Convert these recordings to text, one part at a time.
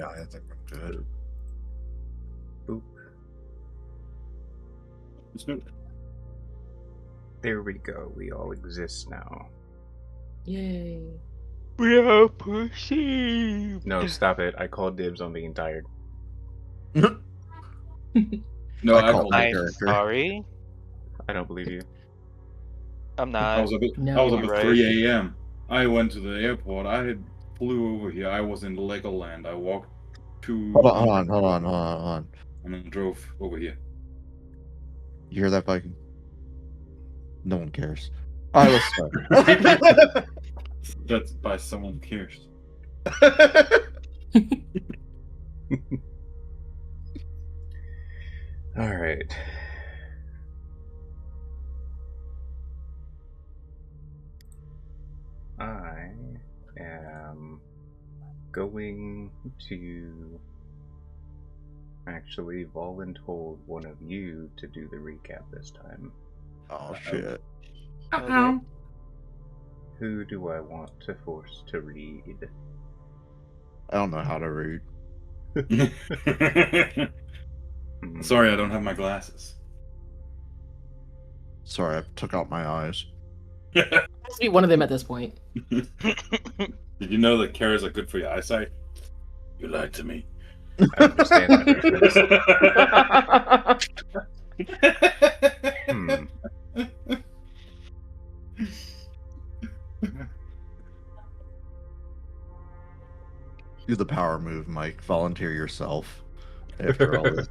Yeah, I think I'm good. Boop. There we go. We all exist now. Yay. We are perceived. No, stop it. I called dibs on being tired. No, I called called my it. I'm sorry. I don't believe you. I'm I not. was up at, No. I was up You're at right. 3 a.m. I went to the airport. I flew over here. I was in Legoland. I walked to Hold on. and then drove over here. You hear that, Viking? No one cares. All right, let's start. That's by someone who cares. All right. I am going to actually voluntold one of you to do the recap this time. Oh shit! Okay. Who do I want to force to read? I don't know how to read. Sorry, I don't have my glasses. Sorry, I took out my eyes. Must be one of them at this point. Did you know that carrots are good for your eyesight? You lied to me. I understand that reference. Do the power move, Mike. Volunteer yourself. After all this.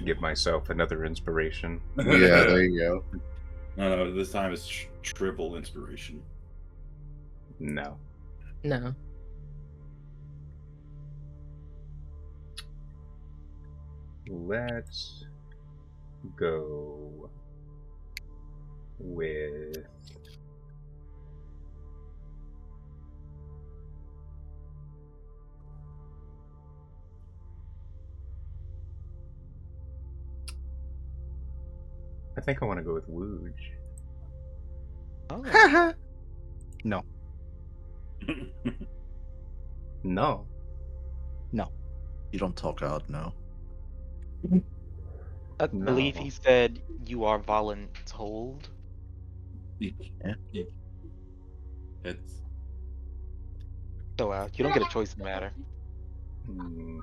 Give myself another inspiration. Yeah, there you go. No, this time it's triple inspiration. No. No. Let's go with I think I want to go with Wooge. Oh. No. No. You don't talk out, no. I No. believe he said you are voluntold. Yeah. It's So you don't get a choice in the matter. Hmm.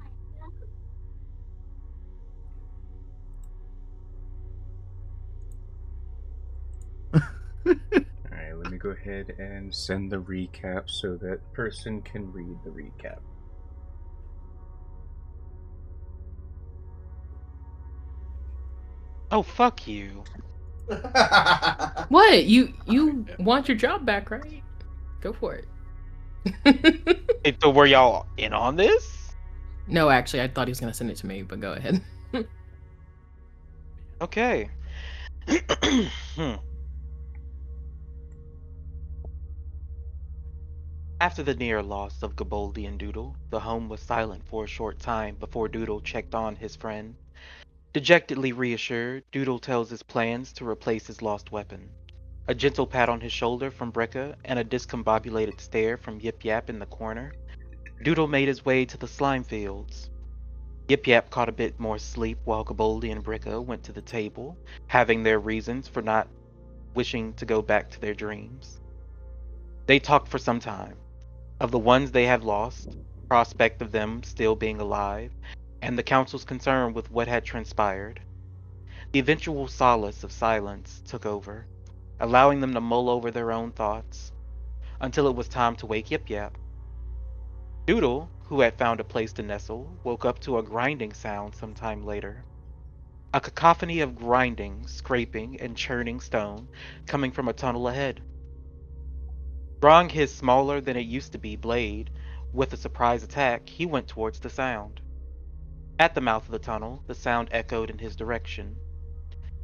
Alright, let me go ahead and send the recap so that person can read the recap. Oh, fuck you. What? You want your job back, right? Go for it. So were y'all in on this? No, actually, I thought he was gonna send it to me, but go ahead. Okay. After the near loss of Gaboldi and Doodle, the home was silent for a short time before Doodle checked on his friend. Dejectedly reassured, Doodle tells his plans to replace his lost weapon. A gentle pat on his shoulder from Brecca and a discombobulated stare from Yip Yap in the corner. Doodle made his way to the slime fields. Yip Yap caught a bit more sleep while Gaboldi and Brecca went to the table, having their reasons for not wishing to go back to their dreams. They talked for some time, of the ones they had lost, prospect of them still being alive, and the council's concern with what had transpired. The eventual solace of silence took over, allowing them to mull over their own thoughts, until it was time to wake Yip Yap. Doodle, who had found a place to nestle, woke up to a grinding sound some time later. A cacophony of grinding, scraping, and churning stone coming from a tunnel ahead. Drawing his smaller than it used to be blade with a surprise attack, he went towards the sound. At the mouth of the tunnel, the sound echoed in his direction.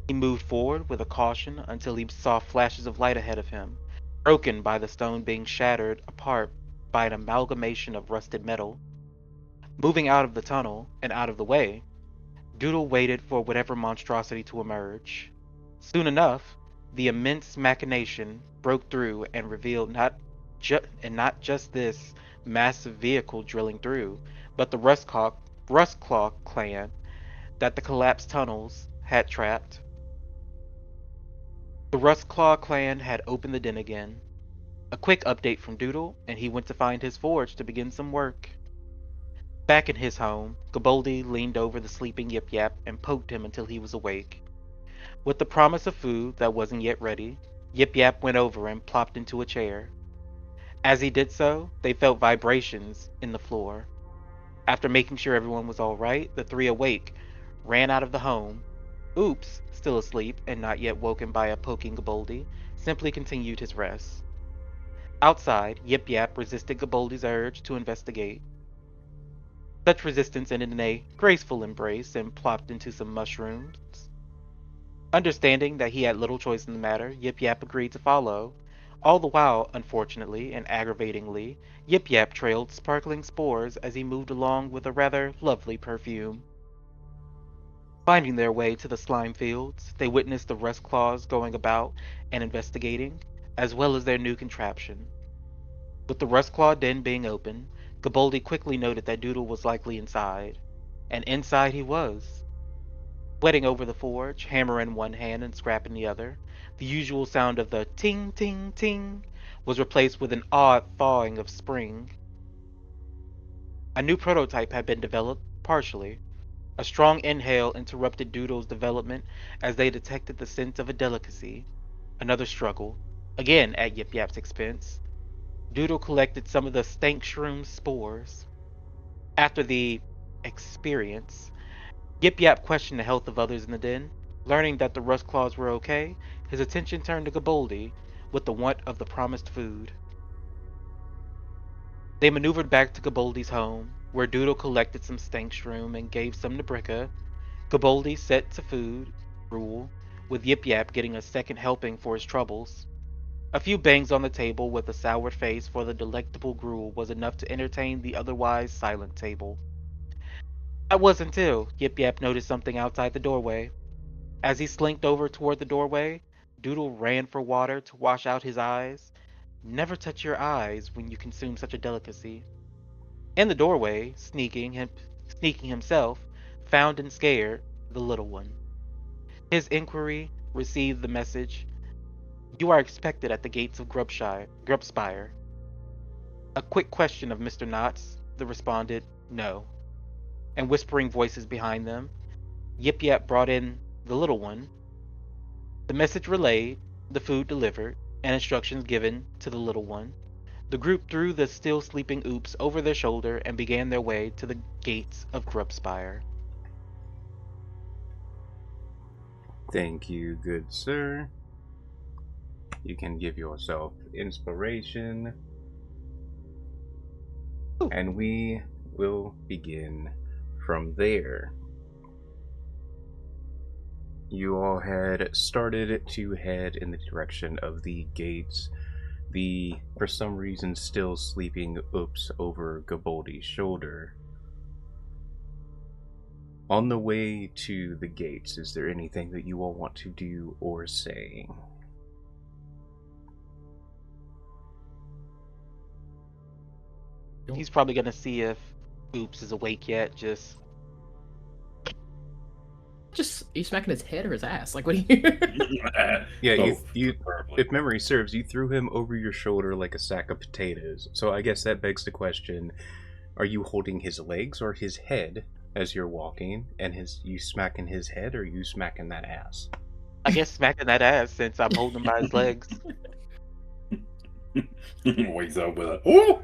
He moved forward with a caution until he saw flashes of light ahead of him, broken by the stone being shattered apart by an amalgamation of rusted metal. Moving out of the tunnel and out of the way, Doodle waited for whatever monstrosity to emerge. Soon enough, the immense machination broke through and revealed not just this, massive vehicle drilling through, but the Rustclaw clan that the collapsed tunnels had trapped. The Rustclaw clan had opened the den again. A quick update from Doodle, and he went to find his forge to begin some work. Back in his home, Gaboldi leaned over the sleeping Yip Yap and poked him until he was awake. With the promise of food that wasn't yet ready, Yip Yap went over and plopped into a chair. As he did so, they felt vibrations in the floor. After making sure everyone was all right, the three awake, ran out of the home. Oops, still asleep and not yet woken by a poking Gaboldi, simply continued his rest. Outside, Yip Yap resisted Gaboldi's urge to investigate. Such resistance ended in a graceful embrace and plopped into some mushrooms. Understanding that he had little choice in the matter, Yip Yap agreed to follow. All the while, unfortunately and aggravatingly, Yip Yap trailed sparkling spores as he moved along with a rather lovely perfume. Finding their way to the slime fields, they witnessed the Rustclaws going about and investigating, as well as their new contraption. With the Rustclaw den being open, Gaboldi quickly noted that Doodle was likely inside. And inside he was. Sweating over the forge, hammer in one hand and scrap in the other, the usual sound of the ting ting ting was replaced with an odd thawing of spring. A new prototype had been developed, partially. A strong inhale interrupted Doodle's development as they detected the scent of a delicacy. Another struggle, again at Yip Yap's expense. Doodle collected some of the stank shroom spores. After the experience, Yip Yap questioned the health of others in the den. Learning that the Rustclaws were okay, his attention turned to Gaboldi with the want of the promised food. They maneuvered back to Gaboldi's home, where Doodle collected some stank shroom and gave some to Bricka. Gaboldi set to food, rule, with Yip Yap getting a second helping for his troubles. A few bangs on the table with a sour face for the delectable gruel was enough to entertain the otherwise silent table. That was until Yip Yap noticed something outside the doorway. As he slinked over toward the doorway, Doodle ran for water to wash out his eyes. Never touch your eyes when you consume such a delicacy. In the doorway, sneaking himself, found and scared the little one. His inquiry received the message, "You are expected at the gates of Grubspire." A quick question of Mr. Knotts, the responded, "No." And whispering voices behind them, Yip Yap brought in the little one. The message relayed, the food delivered, and instructions given to the little one. The group threw the still sleeping Oops over their shoulder and began their way to the gates of Grubspire. Thank you, good sir. You can give yourself inspiration. And we will begin from there. You all had started to head in the direction of the gates. The, for some reason, still sleeping Oops over Gaboldi's shoulder. On the way to the gates, is there anything that you all want to do or say? He's probably gonna see if Oops is awake yet. Just are you smacking his head or his ass? Like, what do you? Yeah, Both, you preferably. if memory serves, you threw him over your shoulder like a sack of potatoes. So I guess that begs the question, are you holding his legs or his head as you're walking? And you smacking his head, or are you smacking that ass? I guess smacking that ass since I'm holding him by his legs. Wakes up with a oh.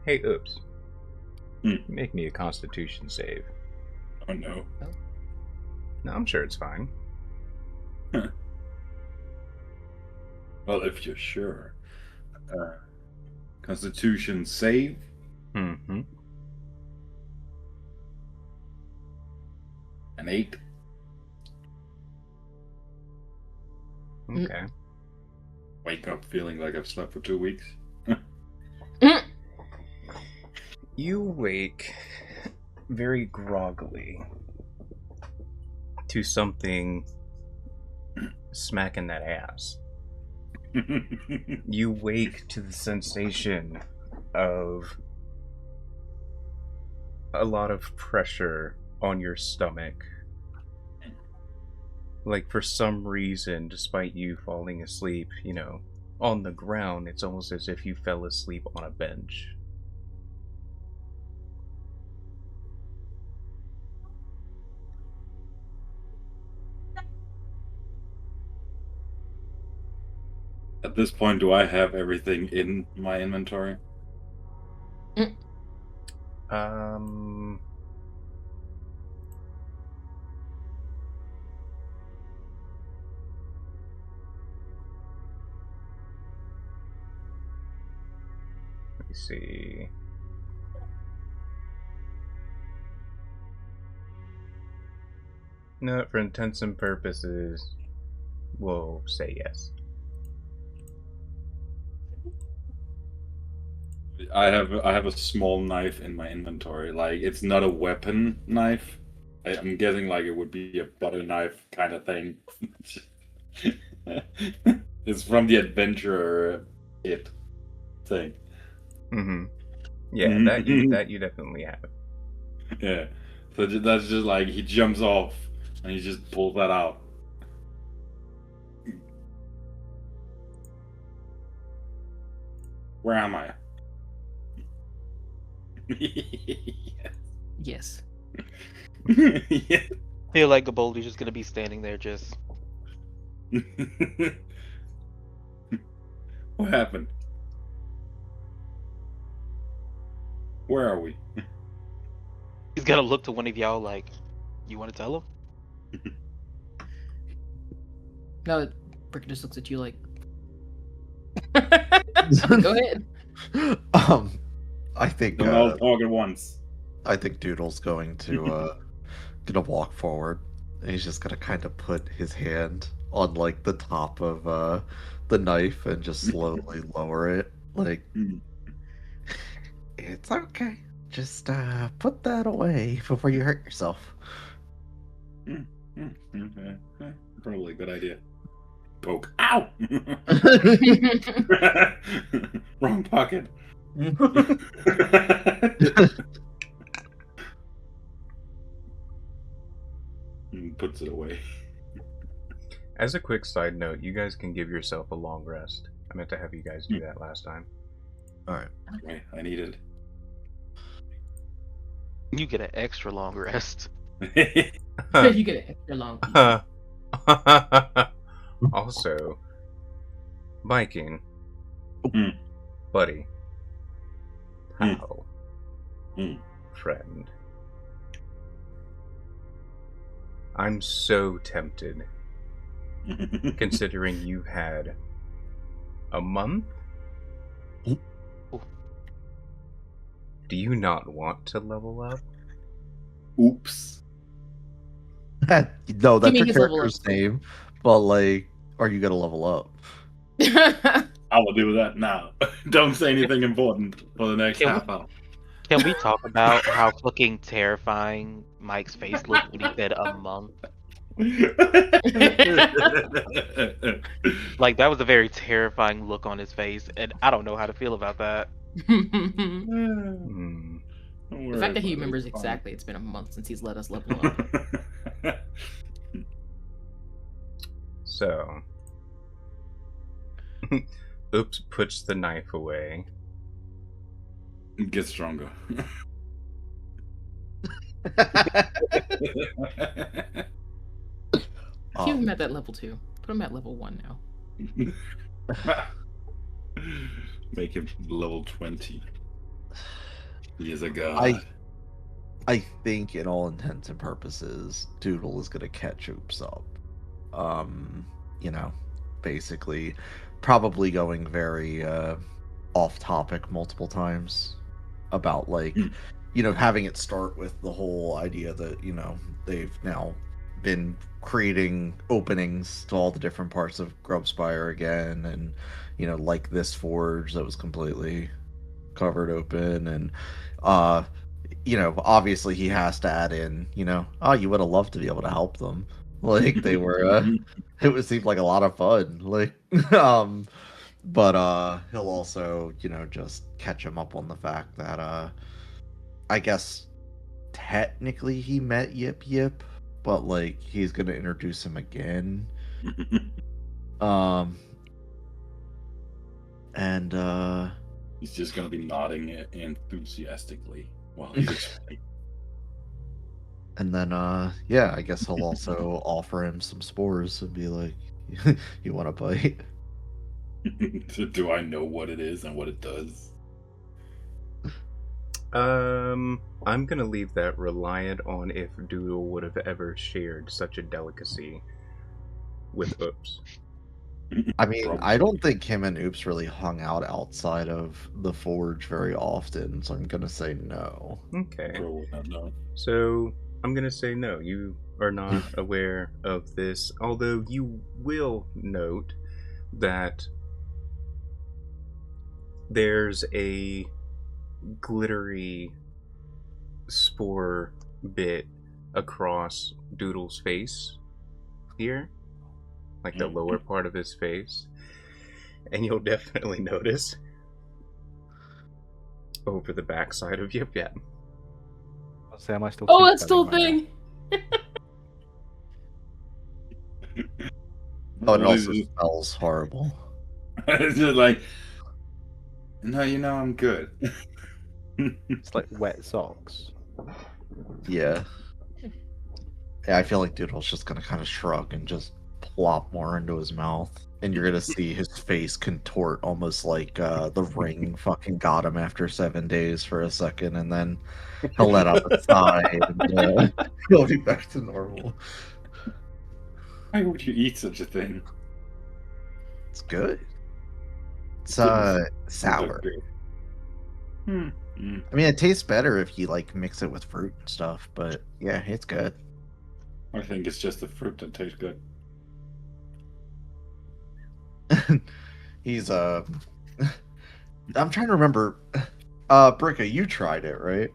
Hey, Oops. Hmm. Make me a Constitution save. Oh no. No, I'm sure it's fine. Well, if you're sure. Constitution save. Mm-hmm. An 8. Okay. Wake up feeling like I've slept for 2 weeks. You wake very groggily to something smacking that ass. You wake to the sensation of a lot of pressure on your stomach. Like, for some reason, despite you falling asleep, on the ground, it's almost as if you fell asleep on a bench. At this point, do I have everything in my inventory? Um... Let me see. No, for intents and purposes, we'll say yes. I have a small knife in my inventory. Like, it's not a weapon knife. I'm guessing like it would be a butter knife kind of thing. It's from the adventurer thing. Mm-hmm. Yeah, that you definitely have. Yeah. So that's just like he jumps off and he just pulls that out. Where am I? Yes. Yeah. Feel like Gaboldi's just gonna be standing there just. What happened? Where are we? He's gonna look to one of y'all like, you want to tell him? No, Brick just looks at you like. Go ahead. I think Don't all talk at once. I think Doodle's going to gonna walk forward. And he's just gonna kind of put his hand on like the top of the knife and just slowly lower it. Like, it's okay. Just put that away before you hurt yourself. Probably a good idea. Poke. Ow! Wrong pocket. Puts it away. As a quick side note, you guys can give yourself a long rest. I meant to have you guys do that last time. Alright. Okay, I need it. You get an extra long rest. You get it extra long. Also, Viking, Mm. buddy, Mm. pal, Mm. friend. I'm so tempted, considering you had a month. Ooh. Do you not want to level up? Oops. No, that's me your his level character's up. name. But like, are you gonna level up? I will do that now. Don't say anything important for the next half hour. Can we talk about how fucking terrifying Mike's face looked when he said a month? Like, that was a very terrifying look on his face, and I don't know how to feel about that. Hmm. The fact that he remembers exactly it's been a month since he's let us level up. So, Oops puts the knife away. Get stronger. Keep him at that level 2. Put him at level 1 now. Make him level 20. He is a god. I think, in all intents and purposes, Doodle is gonna catch Oops up. Basically, probably going very off topic multiple times about like, having it start with the whole idea that they've now been creating openings to all the different parts of Grubspire again, and like this forge that was completely covered open, and obviously he has to add in, you would have loved to be able to help them. Like they were, it seemed like a lot of fun. Like, but he'll also, just catch him up on the fact that I guess technically he met Yip Yip, but like he's gonna introduce him again. And He's just gonna be nodding enthusiastically while he's explaining. and then yeah, I guess he'll also offer him some spores and be like, "You want a bite?" Do I know what it is and what it does? I'm gonna leave that reliant on if Doodle would have ever shared such a delicacy with Oops. I mean, Probably. I don't think him and Oops really hung out outside of the forge very often, so I'm gonna say no. Okay. Bro would not know. So I'm gonna say no. You are not aware of this, although you will note that there's a glittery spore bit across Doodle's face here, like the lower part of his face, and you'll definitely notice over the backside of Yip Yip. I'll say, am I still? Oh, keep that's still a telling my thing. Oh, it What also is it? smells horrible. It's just like, no, I'm good. It's like wet socks. Yeah. Yeah, I feel like Doodle's just gonna kind of shrug and just plop more into his mouth. And you're gonna see his face contort almost like the ring fucking got him after 7 days for a second, and then he'll let out a sigh and he'll be back to normal. Why would you eat such a thing? It's good. It's Didn't sour. I mean, it tastes better if you like mix it with fruit and stuff, but yeah, it's good. I think it's just the fruit that tastes good. He's I'm trying to remember. Bricka, you tried it, right?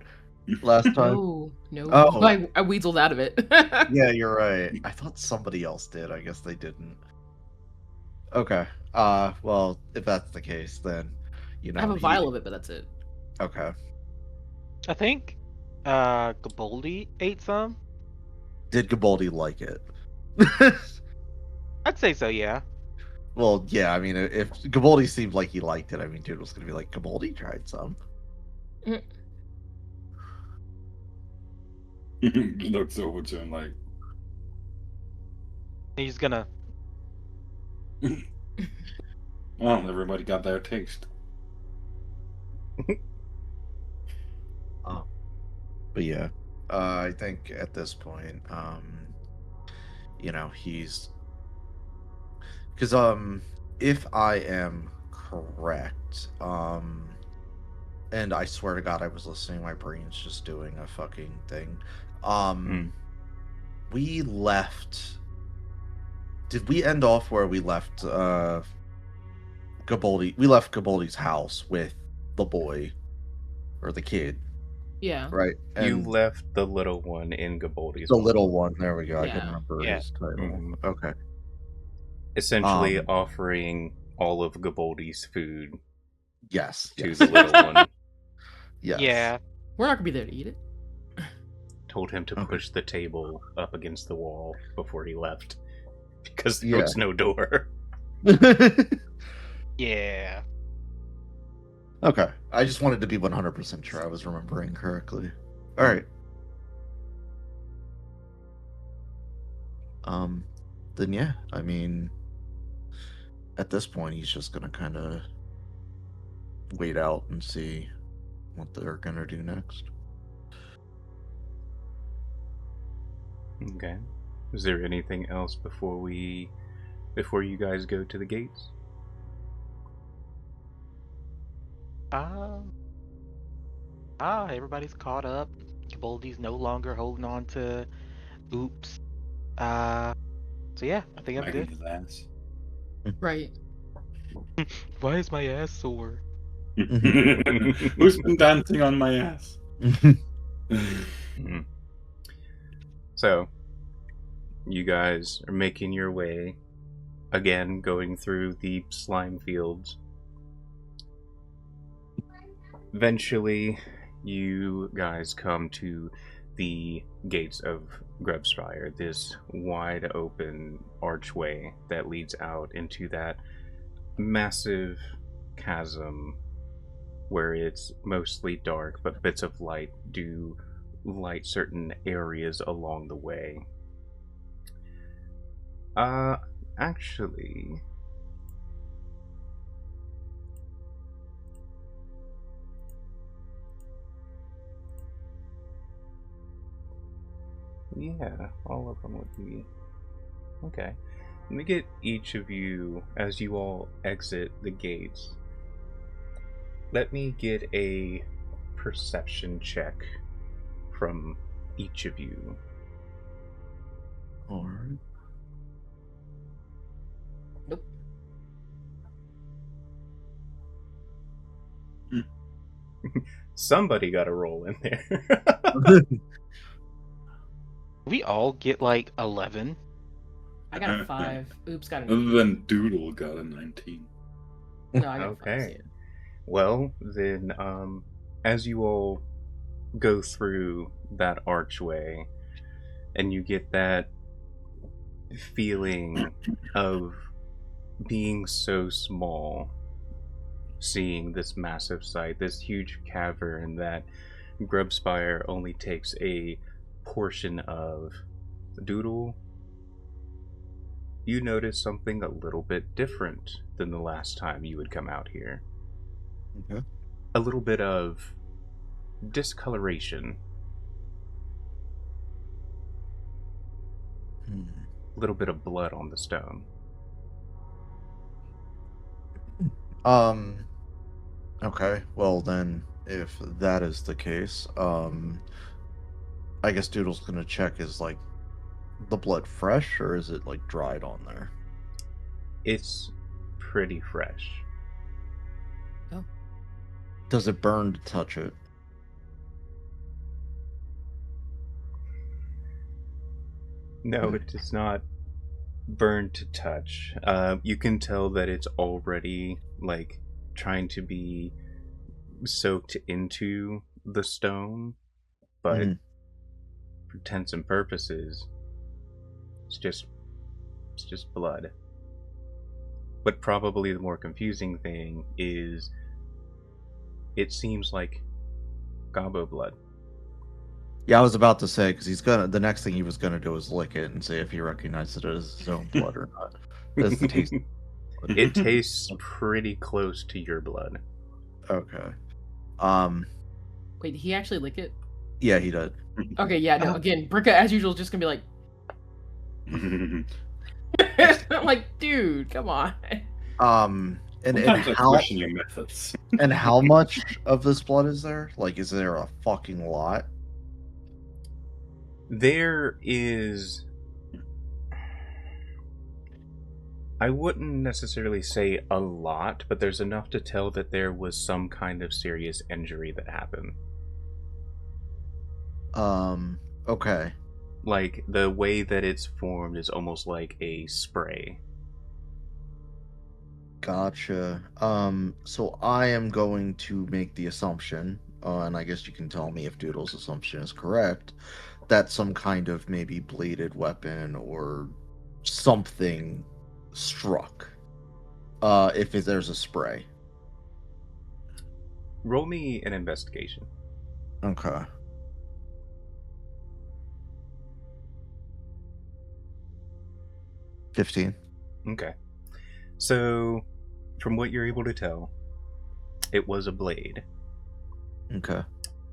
Last time. No. Oh. I weaseled out of it. Yeah, you're right. I thought somebody else did. I guess they didn't. Okay. Well, if that's the case, then I have a vial of it, but that's it. Okay. I think Gaboldi ate some. Did Gaboldi like it? I'd say so, yeah. Well, yeah. I mean, if Gaboldi seemed like he liked it, I mean, dude was gonna be like, Gaboldi tried some. Looks over to him like, He's gonna. well, everybody got their taste. But yeah, I think at this point, he's because if I am correct, and I swear to God, I was listening. My brain's just doing a fucking thing. We left. Did we end off where we left Gaboldi? We left Gaboldi's house with the boy or the kid. Yeah. Right. You left the little one in Gaboldi's the home. little one. There we go. I Yeah. can remember Yeah. his title. Mhm. Okay. Essentially offering all of Gaboldi's food Yes. to Yes. the little one. Yes. Yeah. We're not gonna be there to eat it. Told him to Okay. push the table up against the wall before he left. Because there Yeah. was no door. Yeah. Okay. I just wanted to be 100% sure I was remembering correctly. All right. Then yeah, I mean, at this point, he's just gonna kind of wait out and see what they're gonna do next. Okay. Is there anything else before you guys go to the gates? Everybody's caught up. Gaboldi's no longer holding on to Oops. So yeah, I think I'm Smacking good. his ass. Right. Why is my ass sore? Who's been dancing on my ass? Mhm. So, you guys are making your way, again, going through the slime fields. Eventually, you guys come to the gates of Grubspire, this wide open archway that leads out into that massive chasm where it's mostly dark, but bits of light do light certain areas along the way. Actually, yeah, all of them would be okay. Let me get each of you, as you all exit the gates, let me get a perception check from each of you. Alright. Nope. Somebody got a roll in there. We all get like 11. I got a 5. Oops, got an Other 8. than Doodle got a 19. No, I got a 5. Okay. Well, then, as you all go through that archway, and you get that feeling of being so small, seeing this massive sight, this huge cavern that Grubspire only takes a portion of. Doodle, you notice something a little bit different than the last time you had come out here. Okay. A little bit of discoloration. A little bit of blood on the stone. Okay, well then, if that is the case, I guess Doodle's gonna check, is like the blood fresh or is it like dried on there? It's pretty fresh. Does it burn to touch it? No, it does not burn to touch. You can tell that it's already like trying to be soaked into the stone, but for intents and purposes, it's just blood. But probably the more confusing thing is it seems like Gobbo blood. Yeah, I was about to say, because the next thing he was gonna do is lick it and see if he recognized it as his own blood or not. As the taste. It tastes pretty close to your blood. Okay. Wait, did he actually lick it? Yeah, he did. Okay, yeah, no, again, Bricka, as usual, is just gonna be like... I'm like, dude, come on. And Sometimes I how question your methods. and how much of this blood is there? Like, is there a fucking lot? There is... I wouldn't necessarily say a lot, but there's enough to tell that there was some kind of serious injury that happened. Okay. Like, the way that it's formed is almost like a spray. Gotcha. So I am going to make the assumption, and I guess you can tell me if Doodle's assumption is correct, that some kind of maybe bladed weapon or something struck. If there's a spray. Roll me an investigation. Okay. $15. Okay. So, from what you're able to tell, it was a blade. Okay.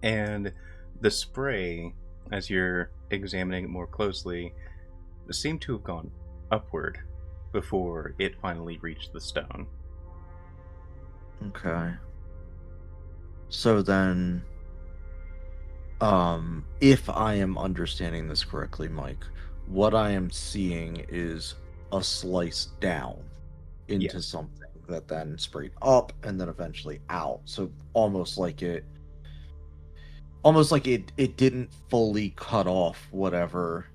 And the spray, as you're examining it more closely, seemed to have gone upward before it finally reached the stone. Okay. So then, if I am understanding this correctly, Mike, what I am seeing is a slice down into Yes. something that then sprayed up and then eventually out. So almost like it didn't fully cut off whatever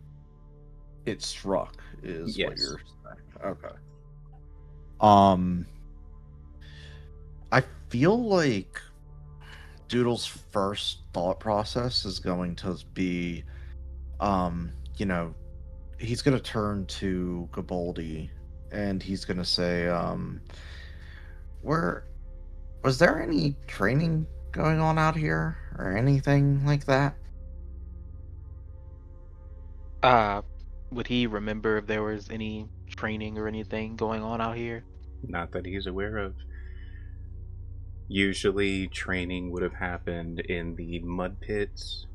it struck, is what Yes. you're saying. Okay. Um, I feel like Doodle's first thought process is going to be, you know, he's going to turn to Gaboldi and he's going to say, where was there any training going on out here or anything like that? Would he remember if there was any training or anything going on out here? Not that he's aware of. Usually, training would have happened in the mud pits,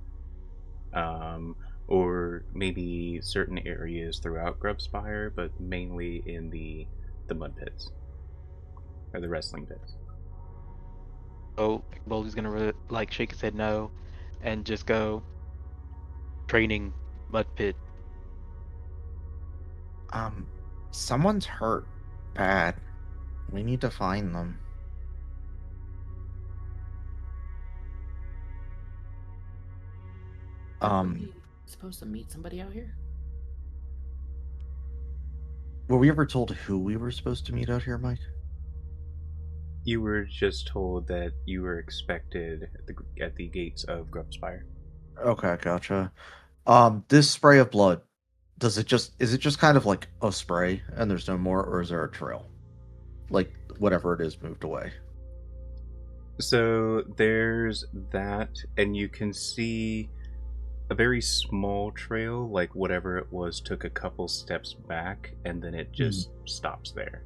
um, or maybe certain areas throughout Grubspire, but mainly in the mud pits or the wrestling pits. Oh, Boldy's gonna like shake his head no, and just go training mud pit. Someone's hurt bad. We need to find them. Were we supposed to meet somebody out here? Were we ever told who we were supposed to meet out here, Mike? You were just told that you were expected at the gates of Grubspire. Okay, gotcha. This spray of blood, is it just kind of like a spray and there's no more, or is there a trail? Like whatever it is moved away. So there's that, and you can see a very small trail, like whatever it was took a couple steps back, and then it just stops there.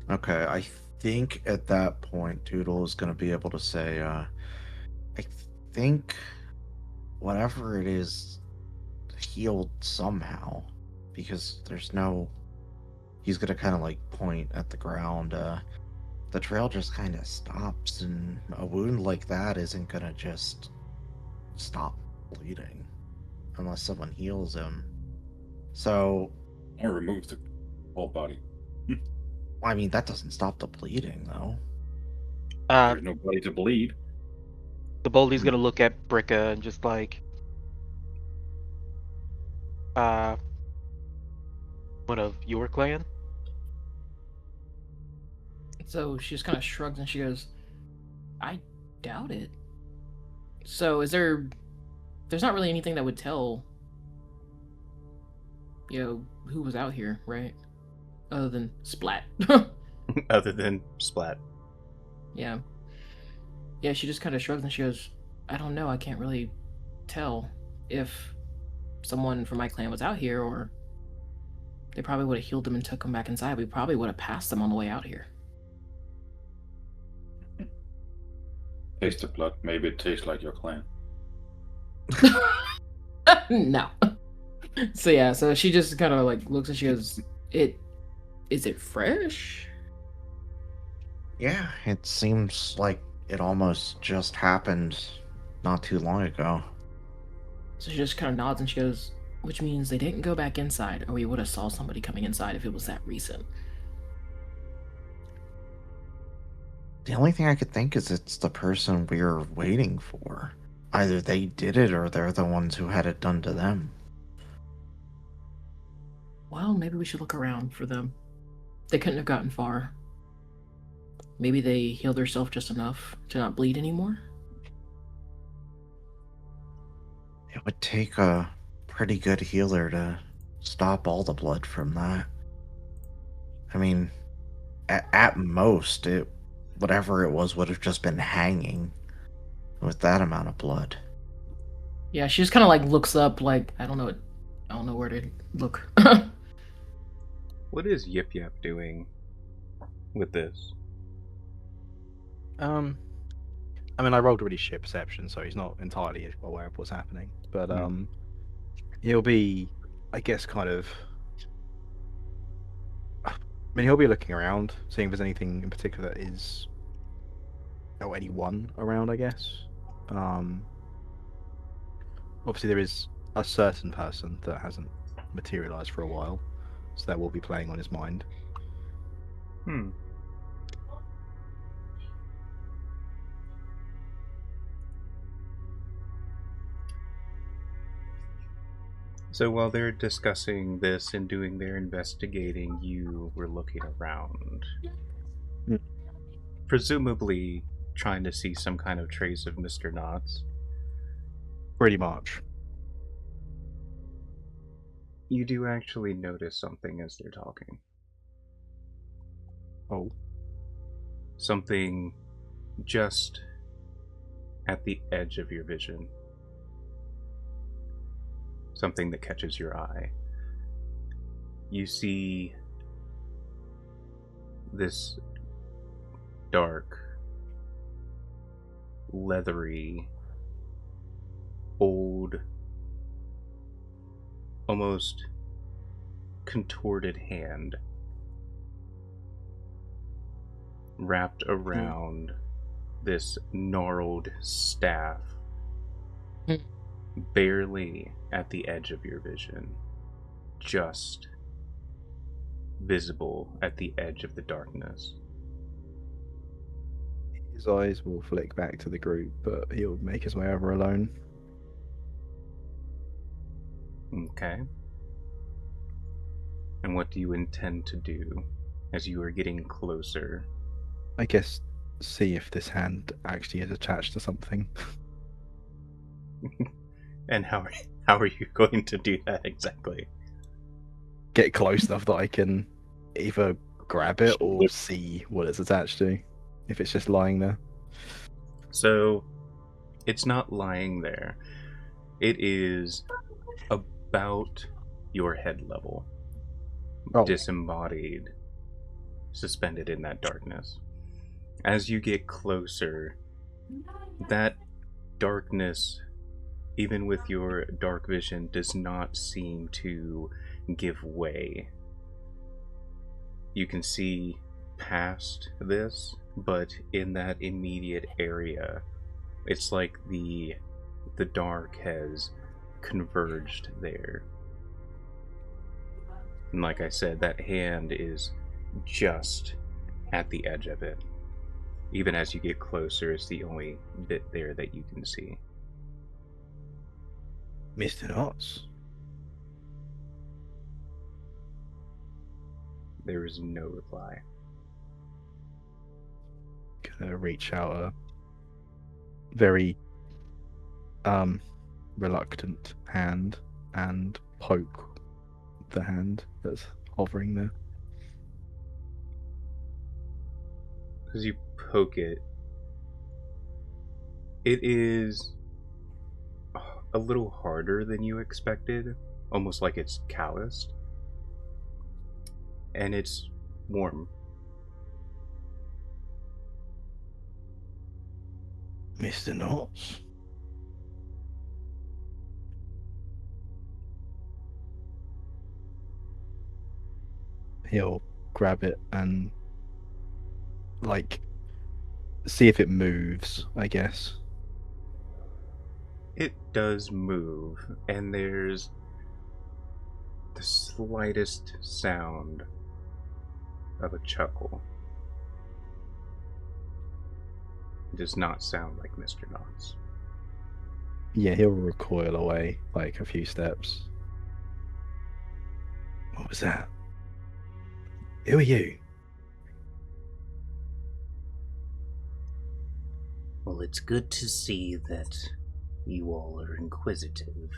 Okay, I think at that point, Doodle is going to be able to say, I think whatever it is healed somehow, because there's no. He's going to kind of like point at the ground. The trail just kind of stops, and a wound like that isn't going to just stop bleeding unless someone heals him. So, Or remove the whole body. I mean, that doesn't stop the bleeding, though. There's no body to bleed. The Boldy's gonna look at Bricka and just like, one of your clan? So she just kind of shrugs and she goes, I doubt it. So there's not really anything that would tell, who was out here, right? Other than Splat. Other than Splat. Yeah. Yeah, she just kind of shrugs and she goes, I don't know, I can't really tell if someone from my clan was out here, or they probably would have healed them and took them back inside. We probably would have passed them on the way out here. Taste the blood. Maybe it tastes like your clan. No. So yeah, so she just kind of like looks and she goes, is it fresh? Yeah, it seems like it almost just happened not too long ago. So she just kind of nods and she goes, which means they didn't go back inside, or we would have saw somebody coming inside if it was that recent. The only thing I could think is it's the person we're waiting for. Either they did it or they're the ones who had it done to them. Well, maybe we should look around for them. They couldn't have gotten far. Maybe they healed themselves just enough to not bleed anymore? It would take a pretty good healer to stop all the blood from that. I mean, at most, whatever it was would have just been hanging with that amount of blood. Yeah, she just kind of like looks up, like I don't know where to look. What is Yip Yap doing with this? I mean, I rolled already shit perception, so he's not entirely aware of what's happening. But he'll be, I guess, kind of. I mean, he'll be looking around, seeing if there's anything in particular that is, or anyone around, I guess. Obviously, there is a certain person that hasn't materialized for a while, so that will be playing on his mind. So while they're discussing this and doing their investigating, you were looking around. Hmm. Presumably trying to see some kind of trace of Mr. Knotts. Pretty much. You do actually notice something as they're talking. Oh. Something just at the edge of your vision. Something that catches your eye. You see this dark, leathery, old, almost contorted hand wrapped around this gnarled staff, barely at the edge of your vision, just visible at the edge of the darkness. His eyes will flick back to the group, but he'll make his way over alone. Okay. And what do you intend to do as you are getting closer? I guess see if this hand actually is attached to something. And how are you going to do that exactly? Get close enough that I can either grab it or see what it's attached to, if it's just lying there. So, it's not lying there. It is about your head level. Oh. Disembodied, suspended in that darkness. As you get closer, that darkness, even with your dark vision, does not seem to give way. You can see past this, but in that immediate area, it's like the dark has converged there. And like I said, that hand is just at the edge of it. Even as you get closer, it's the only bit there that you can see. Mr. Knotts? There is no reply. Gonna reach out a very reluctant hand and poke the hand that's hovering there. As you poke it, it is a little harder than you expected, almost like it's calloused, and it's warm. Mr. Knotts? He'll grab it and see if it moves, I guess. It does move, and there's the slightest sound of a chuckle. It does not sound like Mr. Knotts. Yeah, he'll recoil away like a few steps. What was that? Who are you? Well, it's good to see that you all are inquisitive.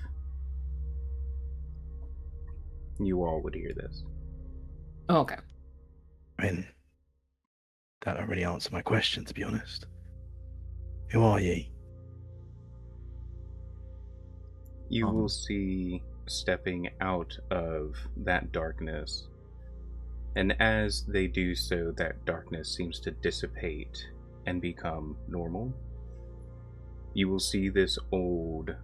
You all would hear this. Oh, okay. I mean, that don't really answer my question, to be honest. Who are ye? You will see stepping out of that darkness, and as they do so, that darkness seems to dissipate and become normal. You will see this old,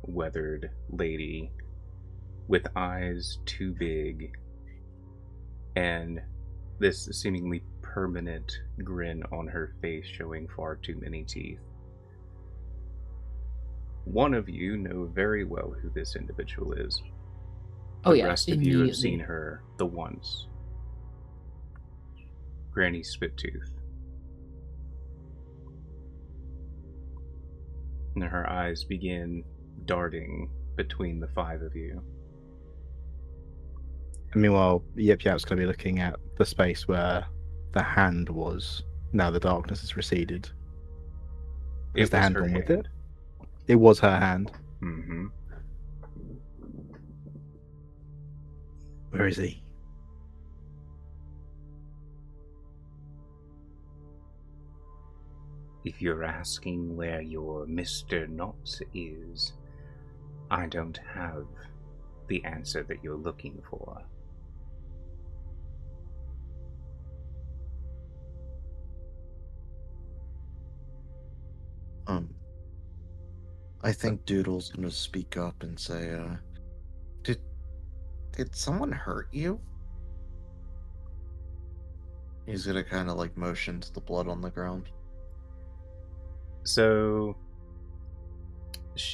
weathered lady with eyes too big and this seemingly permanent grin on her face showing far too many teeth. One of you know very well who this individual is. Oh, The yeah, rest of you have immediately. seen her the once. Granny Spittooth. And her eyes begin darting between the five of you. And meanwhile, Yip Yap's going to be looking at the space where the hand was. Now the darkness has receded. Is the hand gone with it? It was her hand. Mm-hmm. Where is he? If you're asking where your Mr. Knots is, I don't have the answer that you're looking for. I think Doodle's gonna speak up and say, did someone hurt you? He's gonna kind of like motion to the blood on the ground. So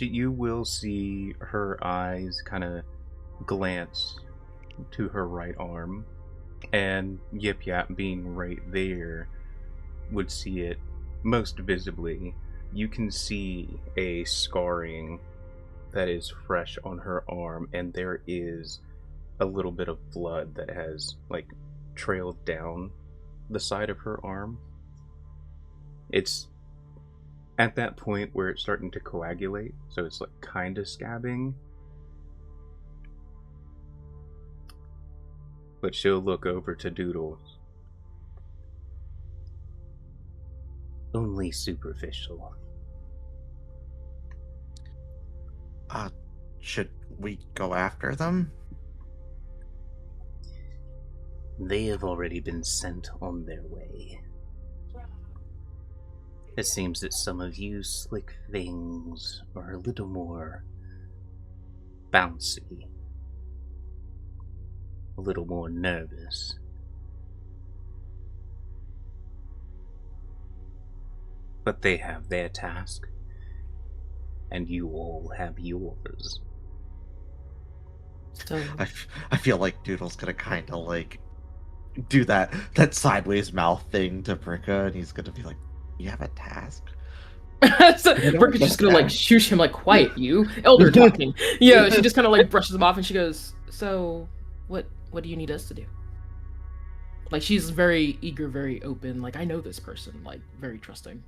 you will see her eyes kind of glance to her right arm, and Yip Yap, being right there, would see it most visibly. You can see a scarring that is fresh on her arm, and there is a little bit of blood that has like trailed down the side of her arm. It's at that point where it's starting to coagulate, so it's like kind of scabbing. But she'll look over to Doodles. Only superficial. Should we go after them? They have already been sent on their way. It seems that some of you slick things are a little more bouncy, a little more nervous. But they have their task, and you all have yours. So I feel like Doodle's gonna kind of like do that sideways mouth thing to Bricka, and he's gonna be like, "You have a task." so Bricka's just gonna like shoosh him like, "Quiet, you, elder talking." Yeah, she just kind of like brushes him off, and she goes, "So, what do you need us to do?" Like, she's very eager, very open. Like, I know this person. Like, very trusting.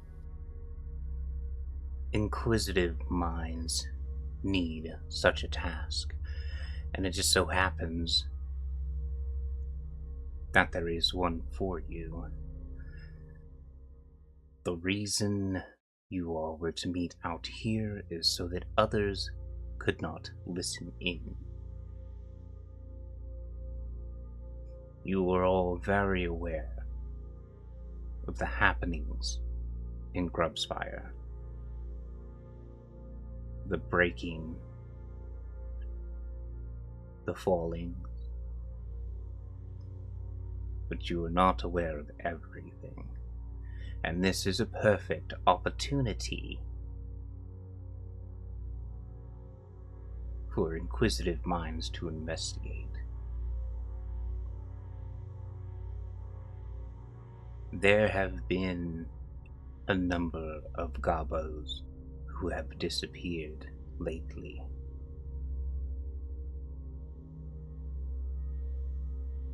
Inquisitive minds need such a task, and it just so happens that there is one for you. The reason you all were to meet out here is so that others could not listen in. You were all very aware of the happenings in Grubspire. The breaking, the falling, but you are not aware of everything. And this is a perfect opportunity for inquisitive minds to investigate. There have been a number of Gobos who have disappeared lately.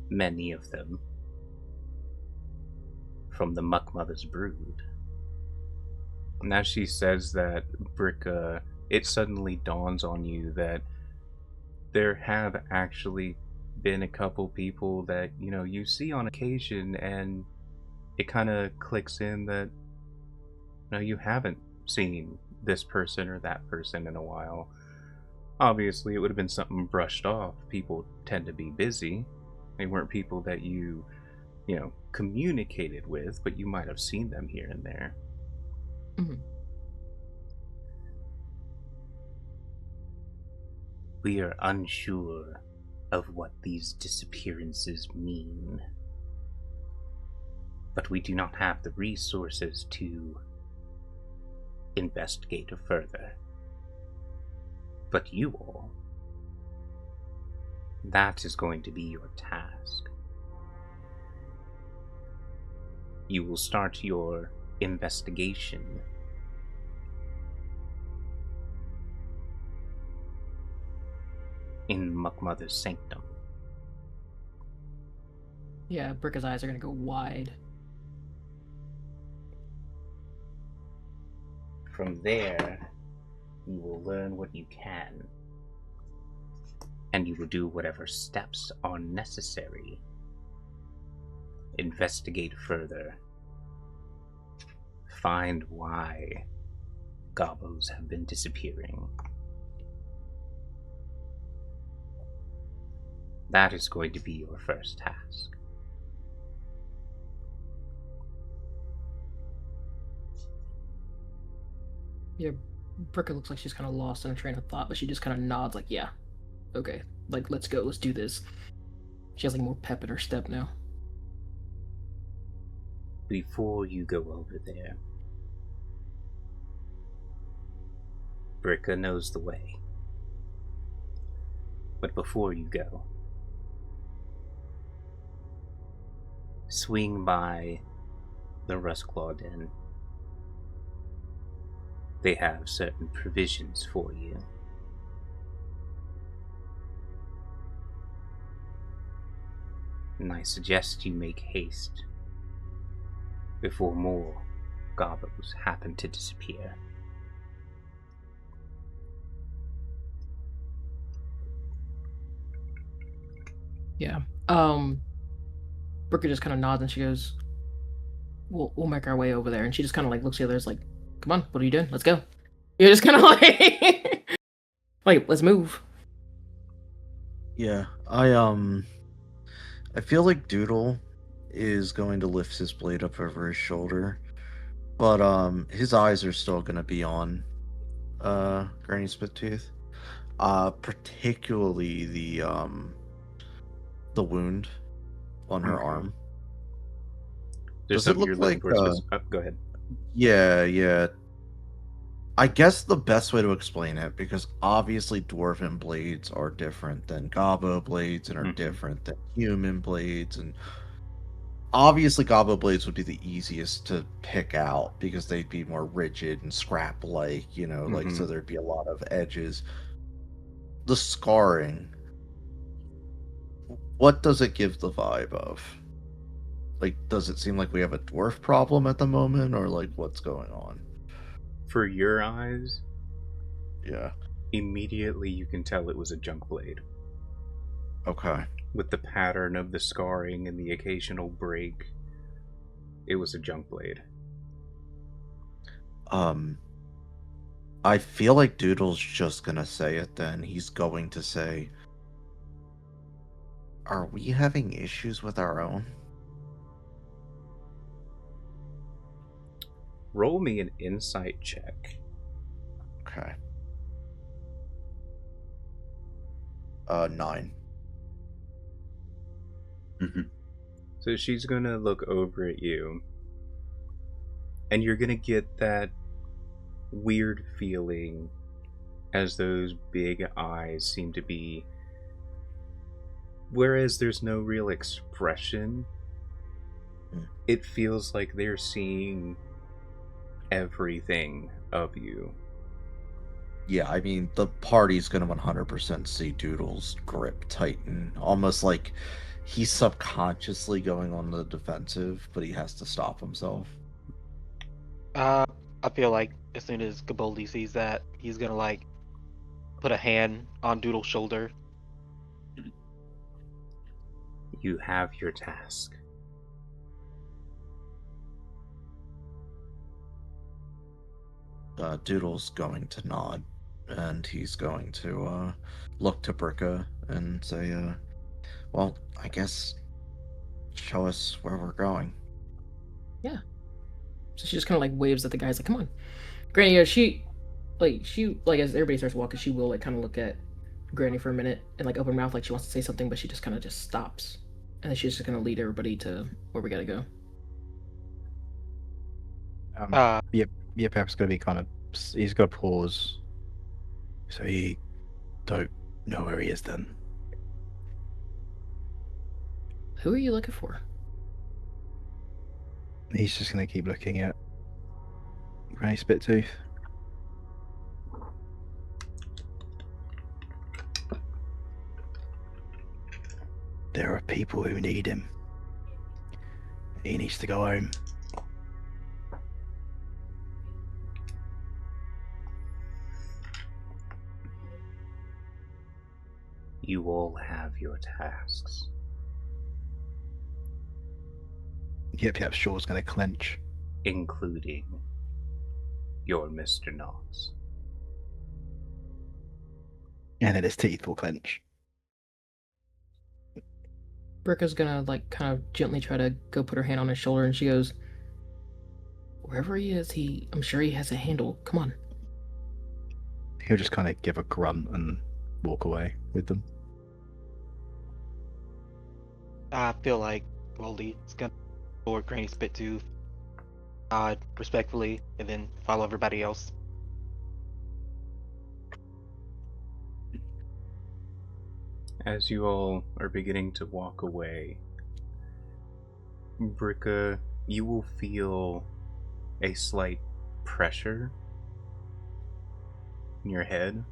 Many of them from the Muck Mother's brood. Now she says that, Bricka, it suddenly dawns on you that there have actually been a couple people that, you know, you see on occasion, and it kind of clicks in that, no, you haven't seen this person or that person in a while. Obviously, it would have been something brushed off. People tend to be busy. They weren't people that you know, communicated with, but you might have seen them here and there. Mm-hmm. We are unsure of what these disappearances mean, but we do not have the resources to investigate further. But you all, that is going to be your task. You will start your investigation in Muck Mother's sanctum. Yeah, Bricka's eyes are gonna go wide. From there, you will learn what you can, and you will do whatever steps are necessary. Investigate further. Find why gobos have been disappearing. That is going to be your first task. Yeah, Bricka looks like she's kind of lost in a train of thought, but she just kind of nods, like, yeah, okay, like, let's go, let's do this. She has, like, more pep in her step now. Before you go over there, Bricka knows the way. But before you go, swing by the Rustclaw Den. They have certain provisions for you. And I suggest you make haste before more gobos happen to disappear. Yeah. Bricka just kind of nods and she goes, we'll make our way over there. And she just kind of like looks at the others like, come on, what are you doing? Let's go. You're just kind of like, like, let's move. Yeah, I feel like Doodle is going to lift his blade up over his shoulder, but his eyes are still going to be on Granny Splittooth. Particularly the wound on her arm. There's Does it something look you're looking like for. Go ahead. Yeah. I guess the best way to explain it, because obviously dwarven blades are different than gobbo blades and are different than human blades, and obviously gobbo blades would be the easiest to pick out because they'd be more rigid and scrap-like, like, so there'd be a lot of edges. The scarring, what does it give the vibe of? Like, does it seem like we have a dwarf problem at the moment, or like what's going on? For your eyes, Yeah. immediately you can tell it was a junk blade. Okay. With the pattern of the scarring and the occasional break, it was a junk blade. I feel like Doodle's just gonna say it then. He's going to say, are we having issues with our own? Roll me an insight check. Okay. 9. So she's gonna look over at you, and you're gonna get that weird feeling as those big eyes seem to be, whereas there's no real expression, it feels like they're seeing everything of you. Yeah, I mean, the party's gonna 100% see Doodle's grip tighten, almost like he's subconsciously going on the defensive, but he has to stop himself. I feel like as soon as Gaboldi sees that, he's gonna like put a hand on Doodle's shoulder. You have your task. Doodle's going to nod, and he's going to look to Bricka and say, well, I guess show us where we're going. Yeah. So she just kind of like waves at the guys, like, come on. Granny, she, as everybody starts walking, she will like kind of look at Granny for a minute and like open her mouth like she wants to say something, but she just kind of just stops. And then she's just going to lead everybody to where we got to go. Yep, Pep's gonna be kind of. He's gonna pause. So he don't know where he is then. Who are you looking for? He's just gonna keep looking at Granny Splittooth. There are people who need him. He needs to go home. You all have your tasks. Yep, Shaw's gonna clench. Including your Mr. Knox. And then his teeth will clench. Bricka's gonna, like, kind of gently try to go put her hand on his shoulder, and she goes, wherever he is, I'm sure he has a handle. Come on. He'll just kind of give a grunt and walk away with them. I feel like Goldie is gonna lower Granny Spittooth, nod respectfully, and then follow everybody else. As you all are beginning to walk away, Bricka, you will feel a slight pressure in your head.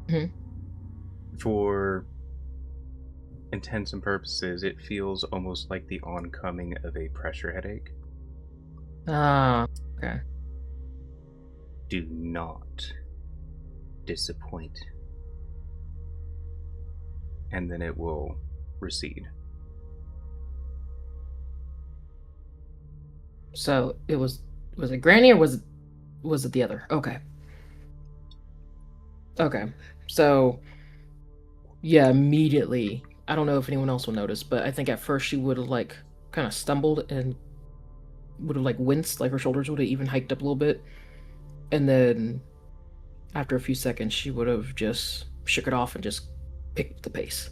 Mm-hmm. For intents and purposes, it feels almost like the oncoming of a pressure headache. Ah, okay. Do not disappoint. And then it will recede. So it was it Granny or was it the other? Okay. So yeah, immediately, I don't know if anyone else will notice, but I think at first she would have, like, kind of stumbled and would have, like, winced, like her shoulders would have even hiked up a little bit, and then after a few seconds she would have just shook it off and just picked the pace.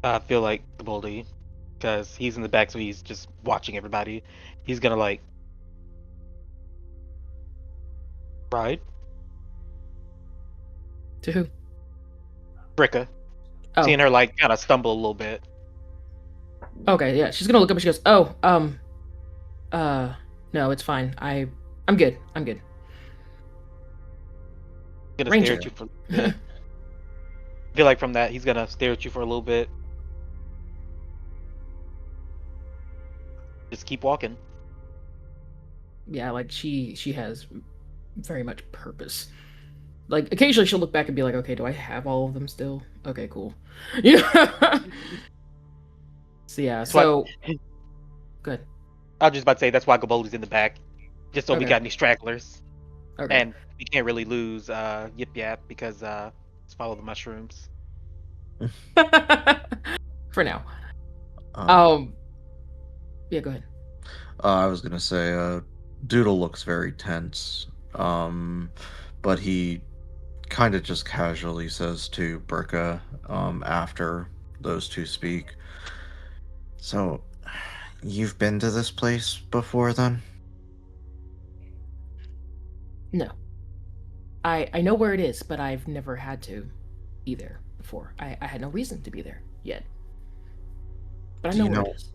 I feel like Goldie, because he's in the back, so he's just watching everybody. He's gonna, like, ride. To who? Bricka. Oh. Seeing her, like, kind of stumble a little bit. Okay, yeah. She's gonna look up and she goes, no, it's fine. I'm good. Gonna Ranger. stare at you for a little bit. I feel like from that, he's gonna stare at you for a little bit. Just keep walking. Yeah, like, she has very much purpose. Like, occasionally she'll look back and be like, okay, do I have all of them still? Okay, cool. Yeah. So yeah, That's so why... good. I was just about to say that's why Goldie's in the back, just so we Okay. got any stragglers, Okay. and we can't really lose Yip Yap because let's follow the mushrooms. For now. Yeah, go ahead. I was gonna say, Doodle looks very tense, but he kind of just casually says to Bricka, after those two speak, so, you've been to this place before then? No. I know where it is, but I've never had to be there before. I had no reason to be there yet. But I know where it is.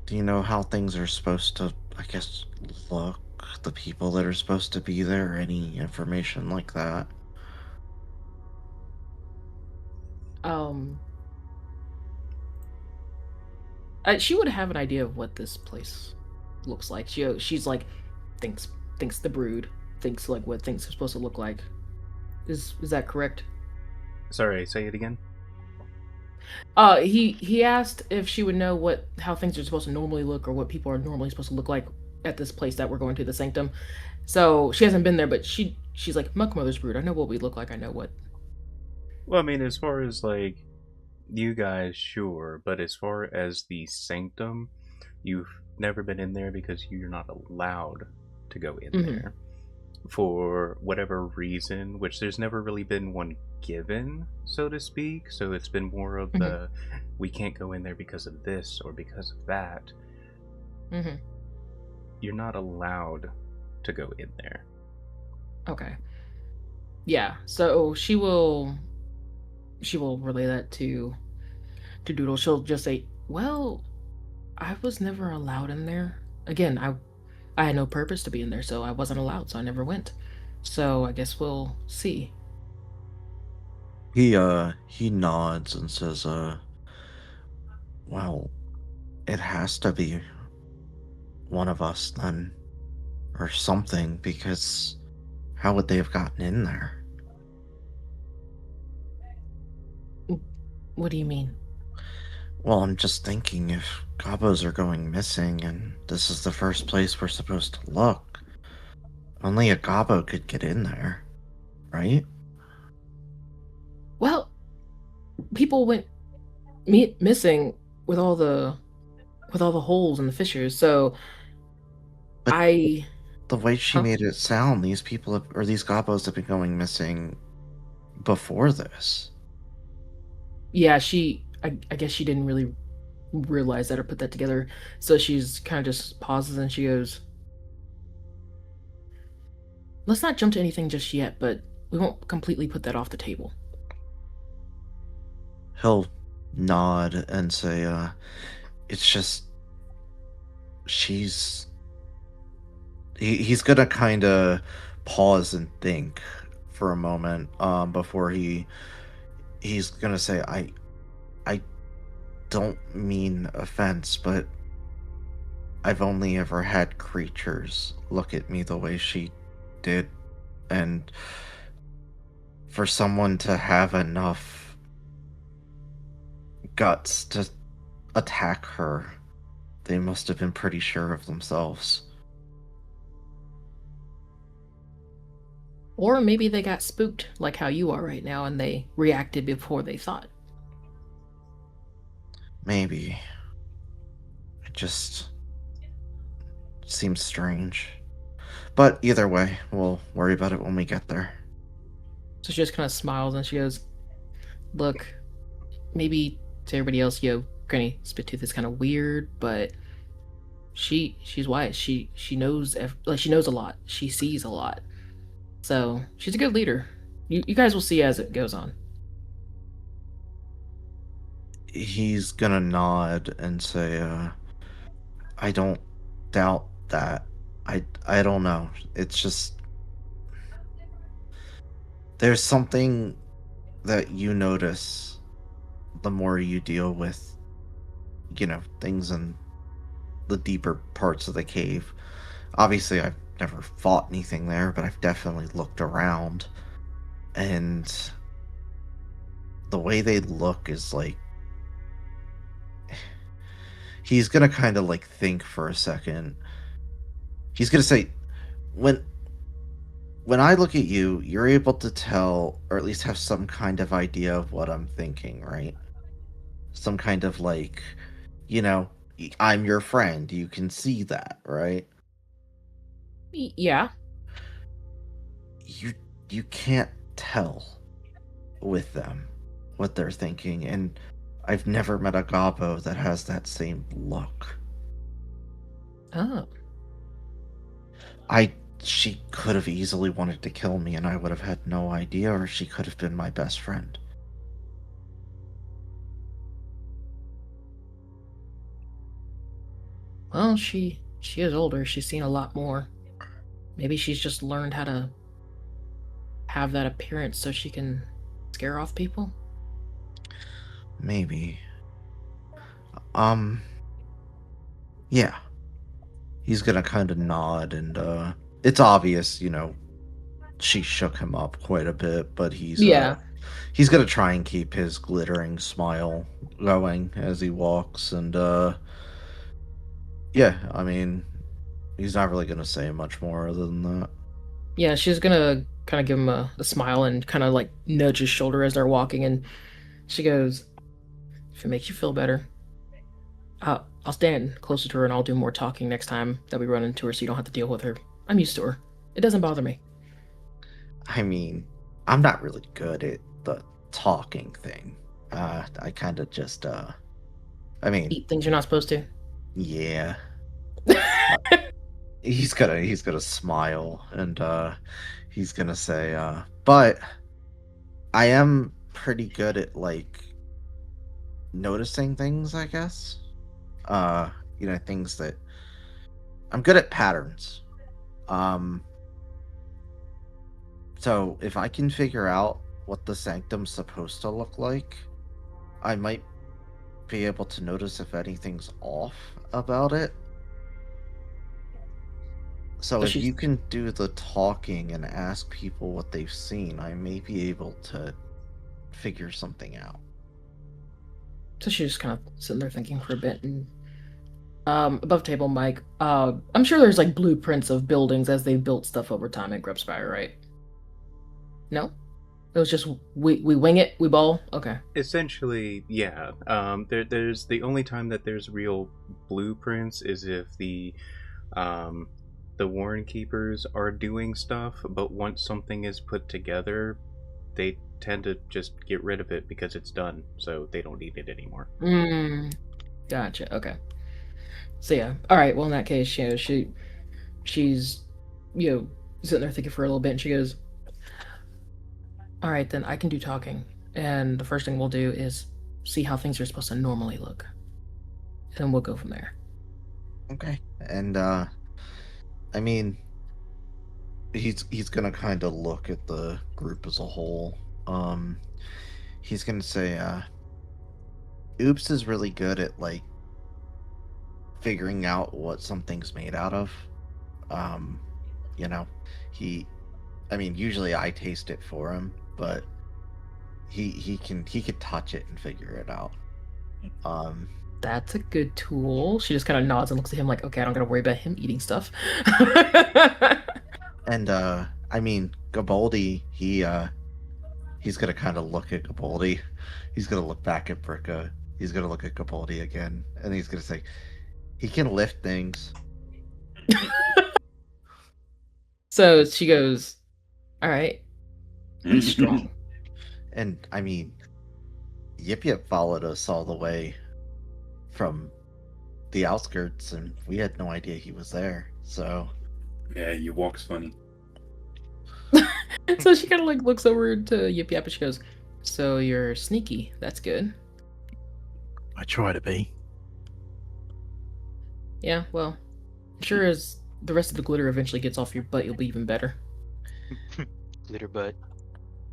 Do you know how things are supposed to, I guess, look? The people that are supposed to be there? Any information like that? She would have an idea of what this place looks like. She's like, thinks the brood, thinks like what things are supposed to look like. Is that correct? Sorry, say it again. He asked if she would know how things are supposed to normally look, or what people are normally supposed to look like at this place that we're going to, the Sanctum. So she hasn't been there, but she's like, Muck Mother's brood. I know what we look like. I know what. Well, I mean, as far as, like, you guys, sure, but as far as the Sanctum, you've never been in there because you're not allowed to go in there for whatever reason, which there's never really been one given, so to speak. So it's been more of the, we can't go in there because of this or because of that. You're not allowed to go in there. Okay. Yeah, so she will relay that to Doodle. She'll just say, well, I was never allowed in there. Again, I had no purpose to be in there, so I wasn't allowed, so I never went. So I guess we'll see. He nods and says, well, It has to be one of us then, or something, because how would they have gotten in there? What do you mean? Well, I'm just thinking if gobos are going missing and this is the first place we're supposed to look, only a gobbo could get in there, right? Well, people went missing with all the holes and the fissures. So But I the way she huh? made it sound, these people have, or these gobos have been going missing before this. Yeah, I guess she didn't really realize that or put that together. So she's kind of just pauses and she goes, "Let's not jump to anything just yet, but we won't completely put that off the table." He'll nod and say, it's just she's he's gonna kind of pause and think for a moment before he's gonna say, I don't mean offense, but I've only ever had creatures look at me the way she did, and for someone to have enough guts to attack her, they must have been pretty sure of themselves. Or maybe they got spooked like how you are right now and they reacted before they thought. Maybe. It just seems strange. But either way, we'll worry about it when we get there. So she just kind of smiles and she goes, "Look, maybe to everybody else, Granny Spittooth is kind of weird, but she's wise. She knows she knows a lot. She sees a lot. So she's a good leader. You guys will see as it goes on." He's gonna nod and say, I don't doubt that. I don't know. It's just there's something that you notice the more you deal with, things in the deeper parts of the cave. Obviously, I've never fought anything there, but I've definitely looked around. And the way they look is like he's gonna kind of like think for a second. He's gonna say, when I look at you, you're able to tell, or at least have some kind of idea of what I'm thinking, right? Some kind of like, you know, I'm your friend. You can see that, right? Yeah. You can't tell with them what they're thinking, and I've never met a gobbo that has that same look. Oh. She could have easily wanted to kill me and I would have had no idea, or she could have been my best friend. Well, she is older. She's seen a lot more. Maybe she's just learned how to have that appearance so she can scare off people. Maybe. Yeah. He's gonna kind of nod, and it's obvious, she shook him up quite a bit, but he's gonna try and keep his glittering smile going as he walks, and yeah, I mean, he's not really gonna say much more other than that. Yeah, she's gonna kind of give him a smile and kind of like nudge his shoulder as they're walking, and she goes, "If it makes you feel better, I'll stand closer to her and I'll do more talking next time that we run into her so you don't have to deal with her. I'm used to her. It doesn't bother me." I mean, I'm not really good at the talking thing. I kind of just, Eat things you're not supposed to. Yeah. He's gonna smile, and he's gonna say, but I am pretty good at like noticing things, I guess. Things that I'm good at patterns. So if I can figure out what the sanctum's supposed to look like, I might be able to notice if anything's off about it. So So if she's you can do the talking and ask people what they've seen, I may be able to figure something out. so she's just kind of sitting there thinking for a bit, and above table, Mike. I'm sure there's like blueprints of buildings as they built stuff over time at Grubspire, right? No, it was just we wing it, we ball. Okay. Essentially, yeah. There's the only time that there's real blueprints is if the Warren Keepers are doing stuff, but once something is put together, they tend to just get rid of it because it's done, so they don't need it anymore. Gotcha. Okay. So yeah. All right. Well, in that case, you know, she's sitting there thinking for a little bit, and she goes, "All right, then I can do talking, and the first thing we'll do is see how things are supposed to normally look, and we'll go from there." Okay. And I mean, he's gonna kind of look at the group as a whole. He's gonna say, Oops is really good at like figuring out what something's made out of. You know, I mean, usually I taste it for him, but he could touch it and figure it out. That's a good tool. She just kind of nods and looks at him like, okay, I don't gotta worry about him eating stuff. And I mean, Gabaldi, he's gonna kind of look at Gabaldi. He's gonna look back at Bricka. He's gonna look at Gabaldi again, and he's gonna say, he can lift things. So she goes, all right, he's strong. And I mean, Yip Yip followed us all the way from the outskirts, and we had no idea he was there. So Yeah, he walks funny. So she kind of like looks over to Yip Yap and she goes, so you're sneaky. That's good. I try to be. Yeah, well, sure as the rest of the glitter eventually gets off your butt, you'll be even better. Glitter butt.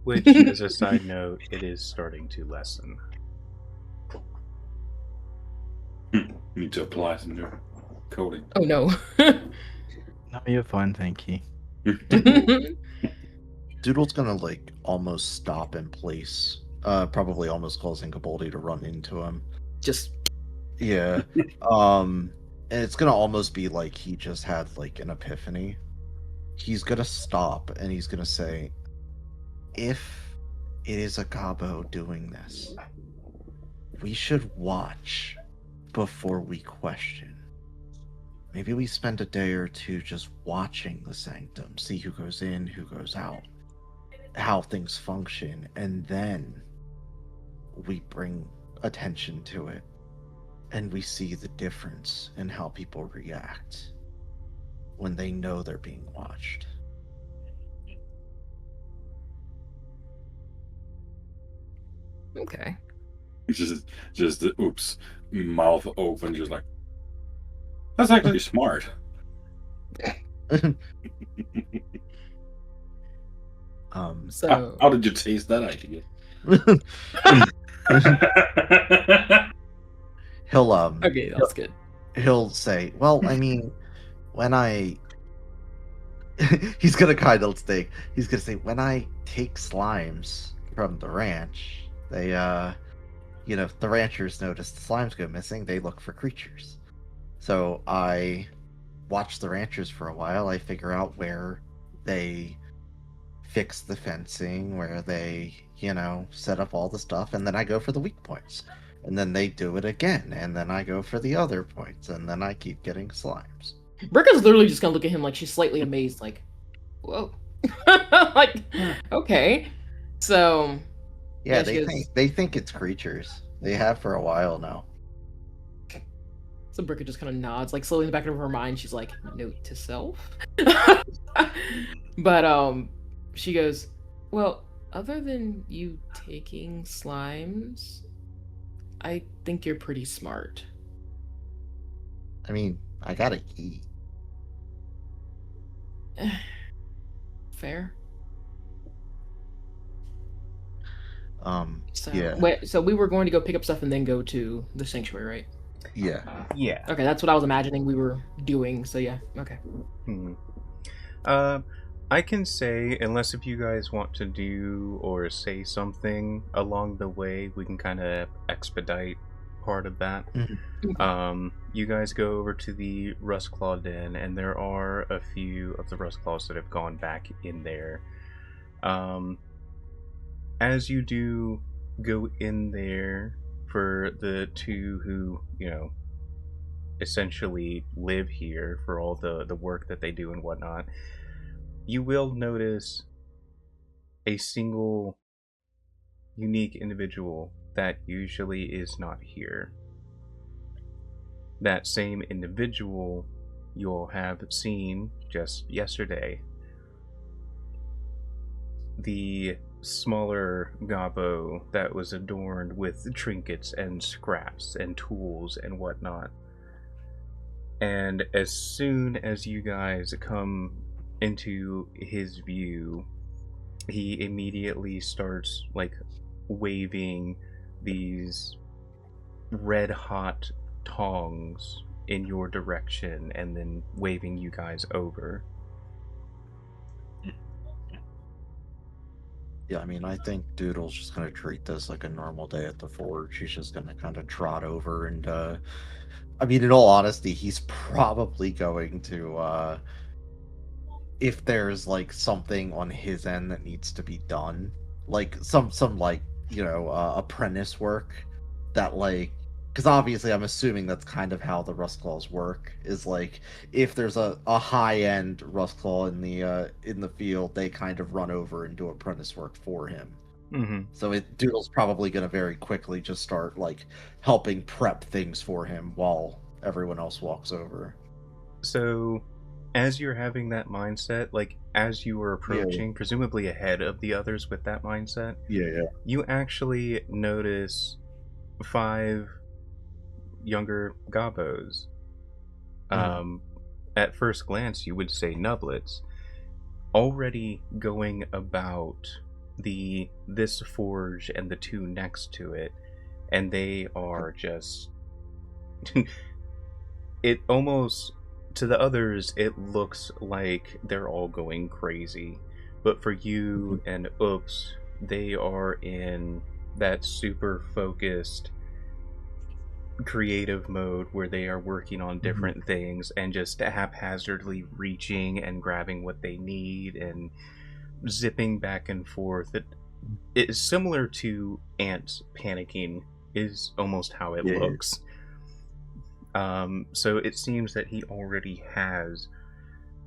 Which, as a side note, it is starting to lessen. Need to apply some new coating. Oh no. No, you're fine, thank you. Doodle's gonna like almost stop in place, probably almost causing Gabaldi to run into him. Just Yeah. And it's gonna almost be like he just had like an epiphany. He's gonna stop and he's gonna say, if it is a Gabo doing this, we should watch before we question. Maybe we spend a day or two just watching the sanctum, see who goes in, who goes out, how things function, and then we bring attention to it and we see the difference in how people react when they know they're being watched. okay. Just the oops, mouth open, just like, that's actually smart. So How did you taste that idea? He'll okay, that's good. he'll say, well, I mean, when I he's gonna kind of think, he's gonna say, when I take slimes from the ranch, they the ranchers notice the slimes go missing, they look for creatures. So I watch the ranchers for a while, I figure out where they fix the fencing, where they, set up all the stuff, and then I go for the weak points. And then they do it again, and then I go for the other points, and then I keep getting slimes. Bricka's literally just gonna look at him like she's slightly amazed, like, whoa. Like, okay. So Yeah, she goes, they think it's creatures. They have for a while now. so Bricka just kind of nods, like slowly in the back of her mind, she's like, note to self. But she goes, well, other than you taking slimes, I think you're pretty smart. I mean, I gotta eat. Fair. So Yeah. wait, so we were going to go pick up stuff and then go to the sanctuary, right? Yeah. Yeah. Okay, that's what I was imagining we were doing. So yeah, okay. I can say, unless if you guys want to do or say something along the way, we can kind of expedite part of that. You guys go over to the Rustclaw Den, and there are a few of the Rustclaws that have gone back in there. As you do go in there, for the two who, essentially live here for all the work that they do and whatnot, you will notice a single unique individual that usually is not here. That same individual you'll have seen just yesterday. The smaller gobbo that was adorned with trinkets and scraps and tools and whatnot. And as soon as you guys come into his view, he immediately starts waving these red hot tongs in your direction and then waving you guys over. Yeah, I mean, I think Doodle's just gonna treat this like a normal day at the forge. She's just gonna kind of trot over and, I mean, in all honesty, he's probably going to, if there's something on his end that needs to be done, some apprentice work that because obviously I'm assuming that's kind of how the Rustclaws work, is if there's a high-end Rustclaw in the field, they kind of run over and do apprentice work for him. Mm-hmm. So Doodle's probably going to very quickly just start helping prep things for him while everyone else walks over. So as you're having that mindset, as you were approaching, presumably ahead of the others with that mindset, you actually notice 5 younger gobbos. At first glance, you would say nublets, already going about this forge and the 2 next to it, and they are just it almost, to the others, it looks like they're all going crazy, but for you and Oops, they are in that super focused creative mode where they are working on different things and just haphazardly reaching and grabbing what they need and zipping back and forth. It is similar to ants panicking, is almost how it looks. So it seems that he already has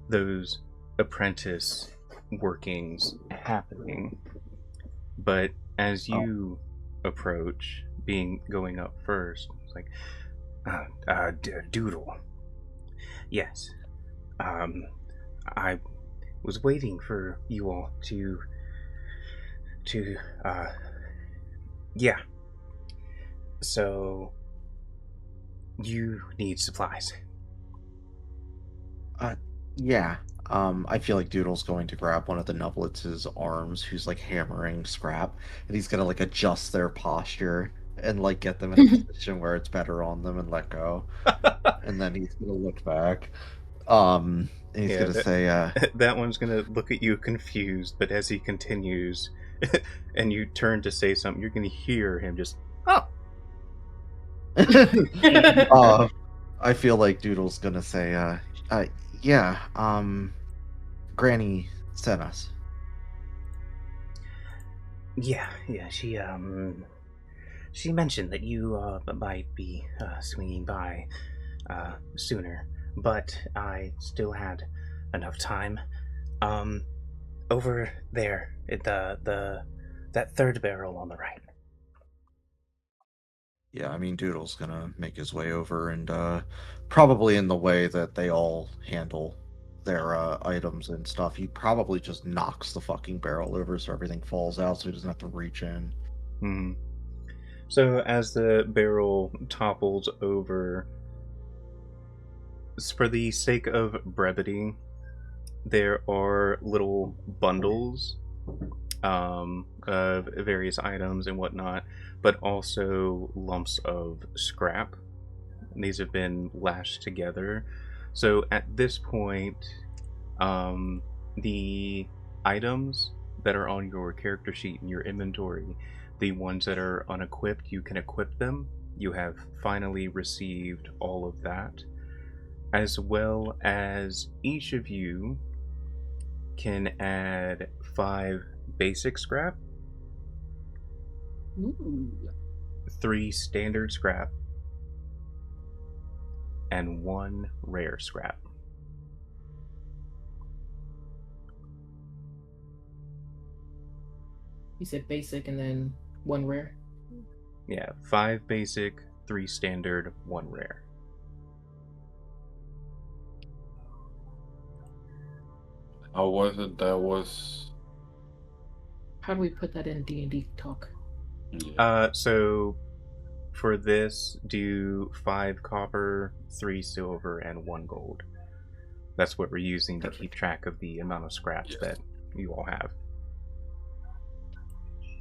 those apprentice workings happening. But as you approach, going up first, it's like, Doodle. Yes. I was waiting for you all to yeah. So you need supplies. Yeah. I feel like Doodle's going to grab one of the nublets' arms, who's hammering scrap, and he's gonna adjust their posture and get them in a position where it's better on them and let go. And then he's gonna look back. And he's gonna say, that one's gonna look at you confused, but as he continues and you turn to say something, you're gonna hear him just, oh. I feel like Doodle's gonna say, yeah, Granny sent us. Yeah, she mentioned that you might be swinging by sooner, but I still had enough time. Over there, at that 3rd barrel on the right. Yeah, I mean, Doodle's gonna make his way over and probably in the way that they all handle their items and stuff, he probably just knocks the fucking barrel over so everything falls out so he doesn't have to reach in. So as the barrel topples over, for the sake of brevity, there are little bundles of various items and whatnot, but also lumps of scrap. And these have been lashed together. So at this point, the items that are on your character sheet in your inventory, the ones that are unequipped, you can equip them. You have finally received all of that, as well as each of you can add 5 basic scrap, Ooh. 3 standard scrap, and 1 rare scrap. You said basic and then 1 rare? Yeah, 5 basic, 3 standard, 1 rare. How was it? That was. How do we put that in D&D talk? So for this, do 5 copper, 3 silver, and 1 gold. That's what we're using to keep track of the amount of scraps that you all have.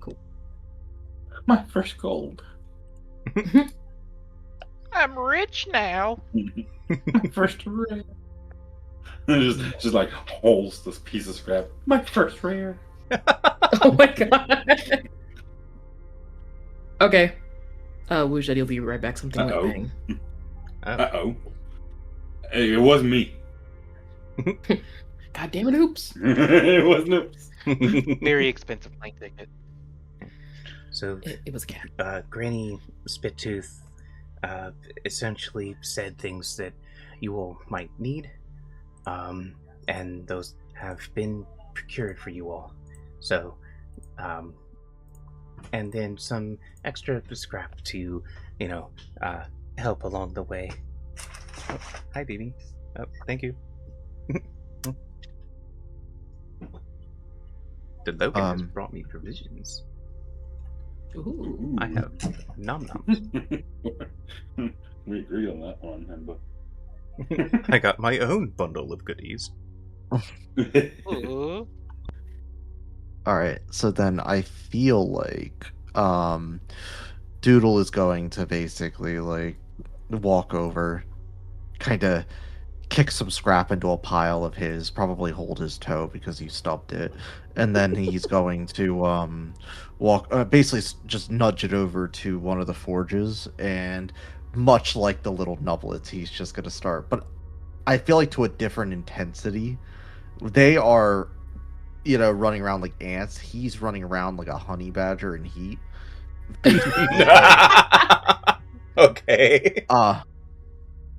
Cool. My first gold. I'm rich now. My first rare. just like holds this piece of scrap. My first rare. Oh my god. Okay. Wu said he'll be right back. Something went bang. Uh-oh. Hey, it wasn't me. God damn it, oops. It wasn't oops. Very expensive plane ticket. So It was a cat. Granny Spittooth essentially said things that you all might need, and those have been procured for you all. So, and then some extra scrap to, help along the way. Oh, hi, Dee. Oh, thank you. The Logan has brought me provisions. Ooh. I have nom-noms. We agree on that one, Hemba. I got my own bundle of goodies. Ooh. All right, so then I feel like Doodle is going to basically like walk over, kind of kick some scrap into a pile of his, probably hold his toe because he stubbed it, and then he's going to walk, basically just nudge it over to one of the forges, and much like the little nublets, he's just going to start, but I feel like to a different intensity. They are, running around like ants. He's running around like a honey badger in heat. Okay.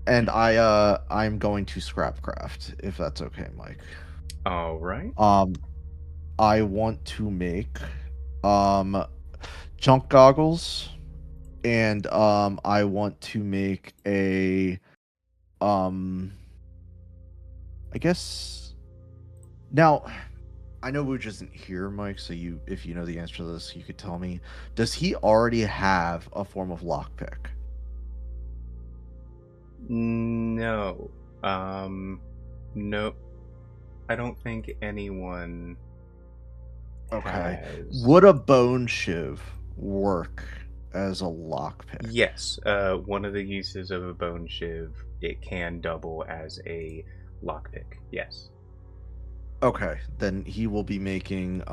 And I'm going to scrapcraft, if that's okay, Mike. All right. I want to make junk goggles, and I want to make a I guess now I know Wuj isn't here, Mike, so if you know the answer to this, you could tell me. Does he already have a form of lockpick? No. Nope. I don't think anyone has. Would a bone shiv work as a lockpick? Yes. One of the uses of a bone shiv, it can double as a lockpick. Yes. Okay, then he will be making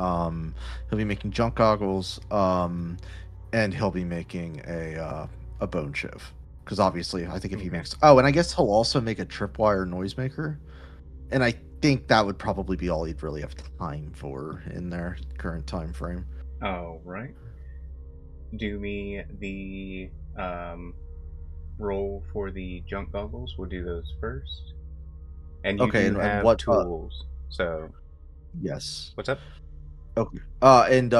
junk goggles, and he'll be making a bone shiv. Because obviously, I think if he makes... Oh, and I guess he'll also make a tripwire noisemaker. And I think that would probably be all he'd really have time for in their current time frame. All right. Do me the roll for the junk goggles. We'll do those first. And you do have what tools. So... Yes. What's up? Okay. And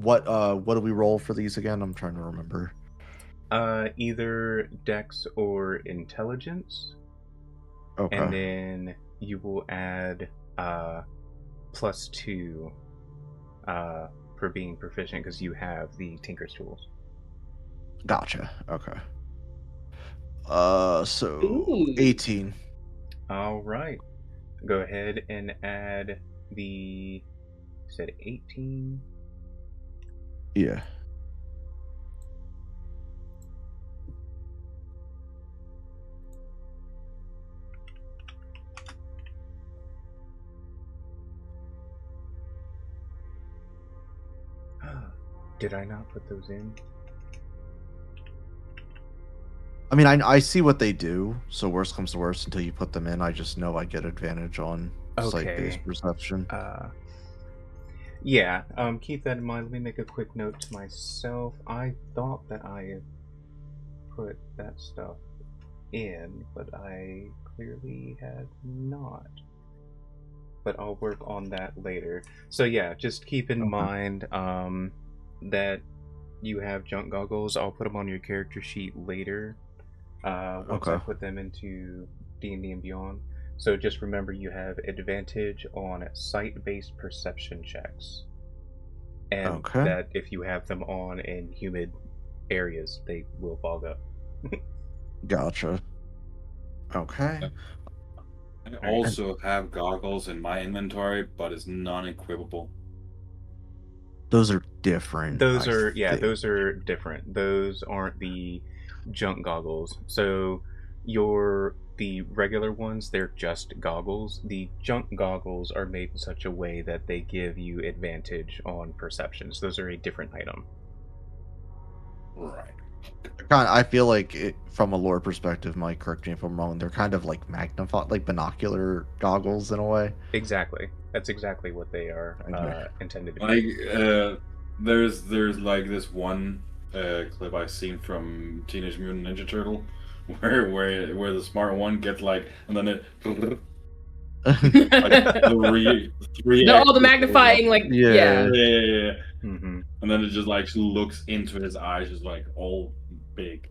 what do we roll for these again? I'm trying to remember. Either Dex or Intelligence. Okay. And then you will add +2 for being proficient because you have the Tinker's tools. Gotcha. Okay. So Ooh. 18. All right. Go ahead and add the You said 18. Yeah. Did I not put those in? I mean, I see what they do, so worst comes to worst, until you put them in, I just know I get advantage on sight-based perception. Yeah, keep that in mind. Let me make a quick note to myself. I thought that I had put that stuff in, but I clearly had not. But I'll work on that later. So yeah, just keep in mind that you have junk goggles. I'll put them on your character sheet later. Once I put them into D&D and Beyond. So just remember you have advantage on sight-based perception checks. And that if you have them on in humid areas, they will fog up. Gotcha. Okay. I also have goggles in my inventory, but it's non-equipable. Those are different. Those are different. Those aren't the junk goggles. So the regular ones, they're just goggles. The junk goggles are made in such a way that they give you advantage on perceptions. Those are a different item. Right. I feel like from a lore perspective, Mike, correct me if I'm wrong, they're kind of like like binocular goggles in a way. Exactly. That's exactly what they are intended to be. Like, there's like this one clip I've seen from Teenage Mutant Ninja Turtle where the smart one gets like, and then it like three the magnifying, like yeah. Mm-hmm. And then it just like looks into his eyes, just like all big.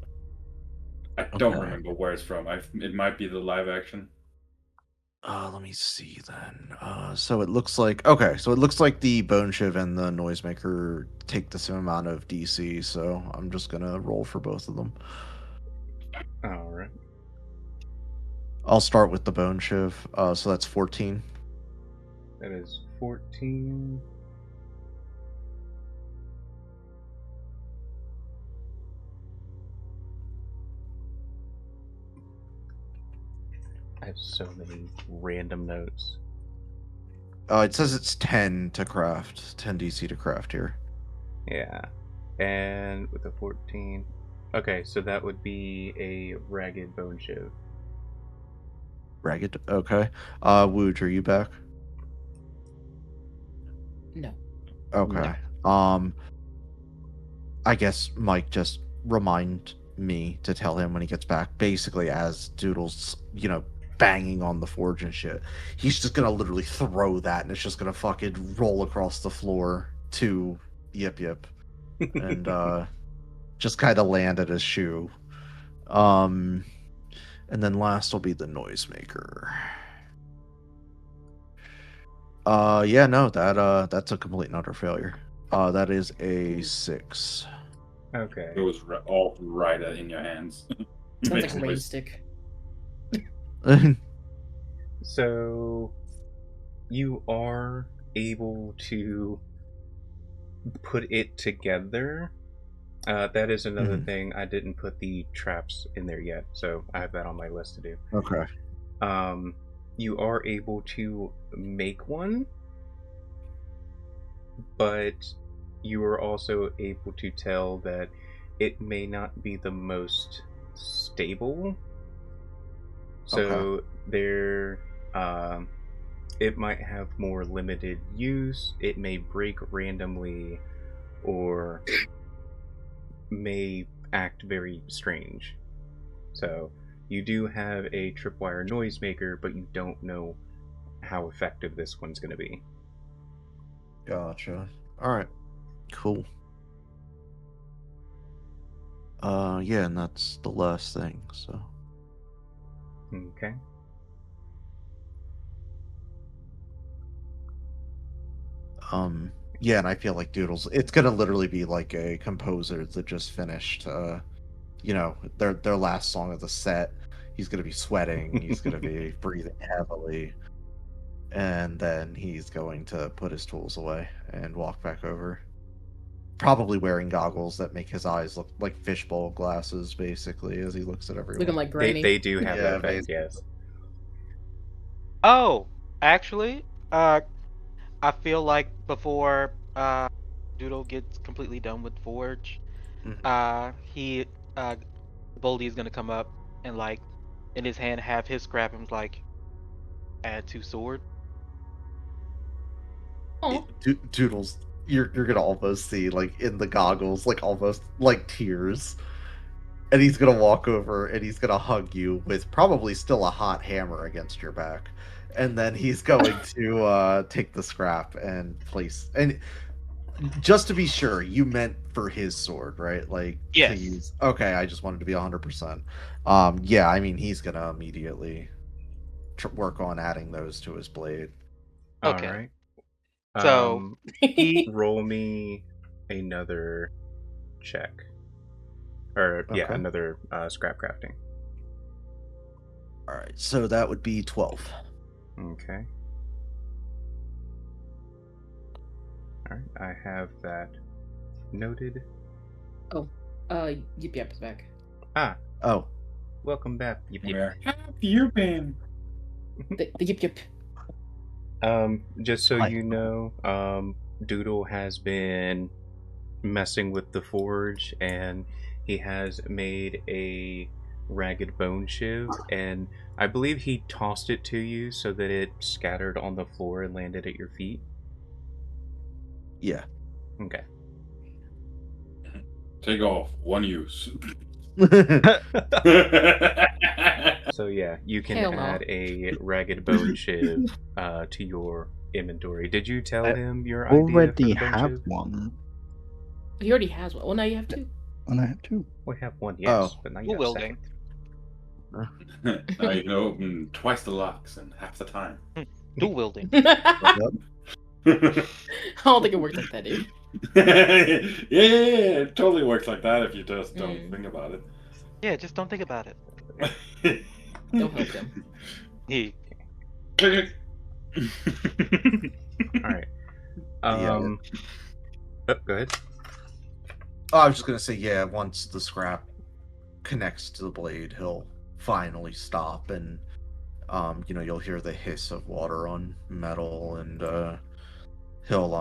I don't remember where it's from. It might be the live action. Let me see then. So it looks like the Bone Shiv and the Noisemaker take the same amount of DC, so I'm just gonna roll for both of them. Alright. I'll start with the Bone Shiv. So that's 14. That is 14. I have so many random notes. It says it's 10 to craft. 10 DC to craft here. Yeah. And with a 14. Okay, so that would be a Ragged Bone Shiv. Ragged? Okay. Wooj, are you back? No. Okay. No. I guess Mike, just remind me to tell him when he gets back, basically as Doodle's, banging on the forge and shit, he's just gonna literally throw that and it's just gonna fucking roll across the floor to Yip Yip and just kind of land at his shoe. And then last will be the Noisemaker. Yeah, no, that's a complete and utter failure. That is a 6. Okay. It was all right in your hands. Sounds like a rain stick. So you are able to put it together. That is another thing. I didn't put the traps in there yet, so I have that on my list to do. Okay. You are able to make one, but you are also able to tell that it may not be the most stable. So it might have more limited use. It may break randomly, or may act very strange. So you do have a tripwire Noisemaker, but you don't know how effective this one's going to be. Gotcha. All right. Cool. Yeah, and that's the last thing. So. Okay. Yeah, and I feel like Doodles, it's gonna literally be like a composer that just finished, their last song of the set. He's gonna be sweating. He's gonna be breathing heavily. and then he's going to put his tools away and walk back over. Probably wearing goggles that make his eyes look like fishbowl glasses, basically, as he looks at everyone. Looking like Granny. They do have Yeah, that effect, basically. yes. Oh, actually, I feel like before Doodle gets completely done with Forge, he Boldy is gonna come up and like in his hand have his scrap and like add 2 sword. Oh, Doodles, you're gonna almost see like in the goggles, like almost like tears. And he's gonna walk over and he's gonna hug you with probably still a hot hammer against your back. And then he's going to take the scrap and place. And just to be sure, you meant for his sword, right? Like Yes. to use. Okay, I just wanted to be 100%. Yeah, I mean he's gonna immediately work on adding those to his blade. Okay. All right. So Roll me another check. Or yeah, Okay. another scrap crafting. All right, so that would be 12. Okay. All right, I have that noted. Yip Yap is back. Ah, Oh, welcome back. Yip, yip. Where have you been? The Yip Yip. Just so Hi. you know, Doodle has been messing with the forge, and he has made a ragged bone shiv, and I believe he tossed it to you so that it scattered on the floor and landed at your feet. yeah. Okay. Take off. One use. So yeah, you can Hell no. add a ragged bone shiv to your inventory. Did you tell I him your idea for Already the bone have shiv? one. He already has one. Well, now you have 2. And I have 2. We have one, yes, Oh. but now you Dual have wielding. second. Now you can open twice the locks in half the time. dual wielding. I don't think it works like that, dude. Yeah, it totally works like that if you just don't think about it. Yeah, just don't think about it. Don't help him. He All right. Yeah. Oh, go ahead. I was just gonna say, yeah, once the scrap connects to the blade, he'll finally stop, and you'll hear the hiss of water on metal, and he'll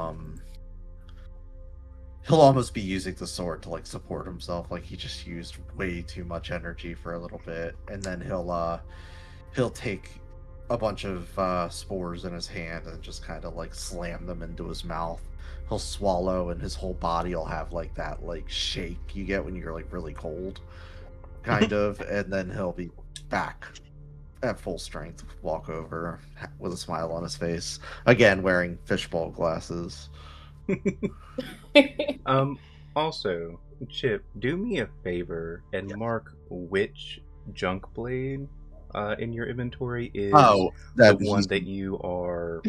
almost be using the sword to like support himself, like he just used way too much energy for a little bit, and then he'll take a bunch of spores in his hand and just kind of like slam them into his mouth. He'll swallow, and his whole body will have like that like shake you get when you're like really cold, kind of, and then he'll be back at full strength, walk over with a smile on his face, again wearing fishbowl glasses. Also, Chip, do me a favor and mark which junk blade in your inventory is Oh, the one that you are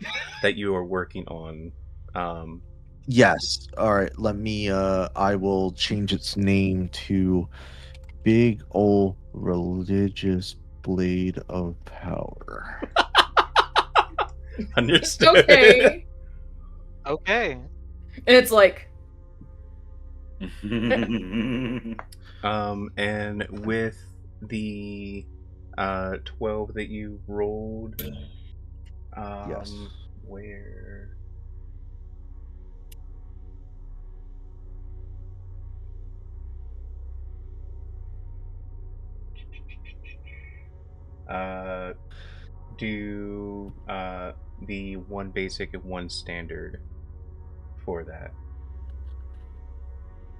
working on. Yes. All right. Let me. I will change its name to Big Ol' Religious Blade of Power. Understood. Okay. okay. And it's like, And with the 12 that you rolled, Yes. where? Do the one basic and one standard for that.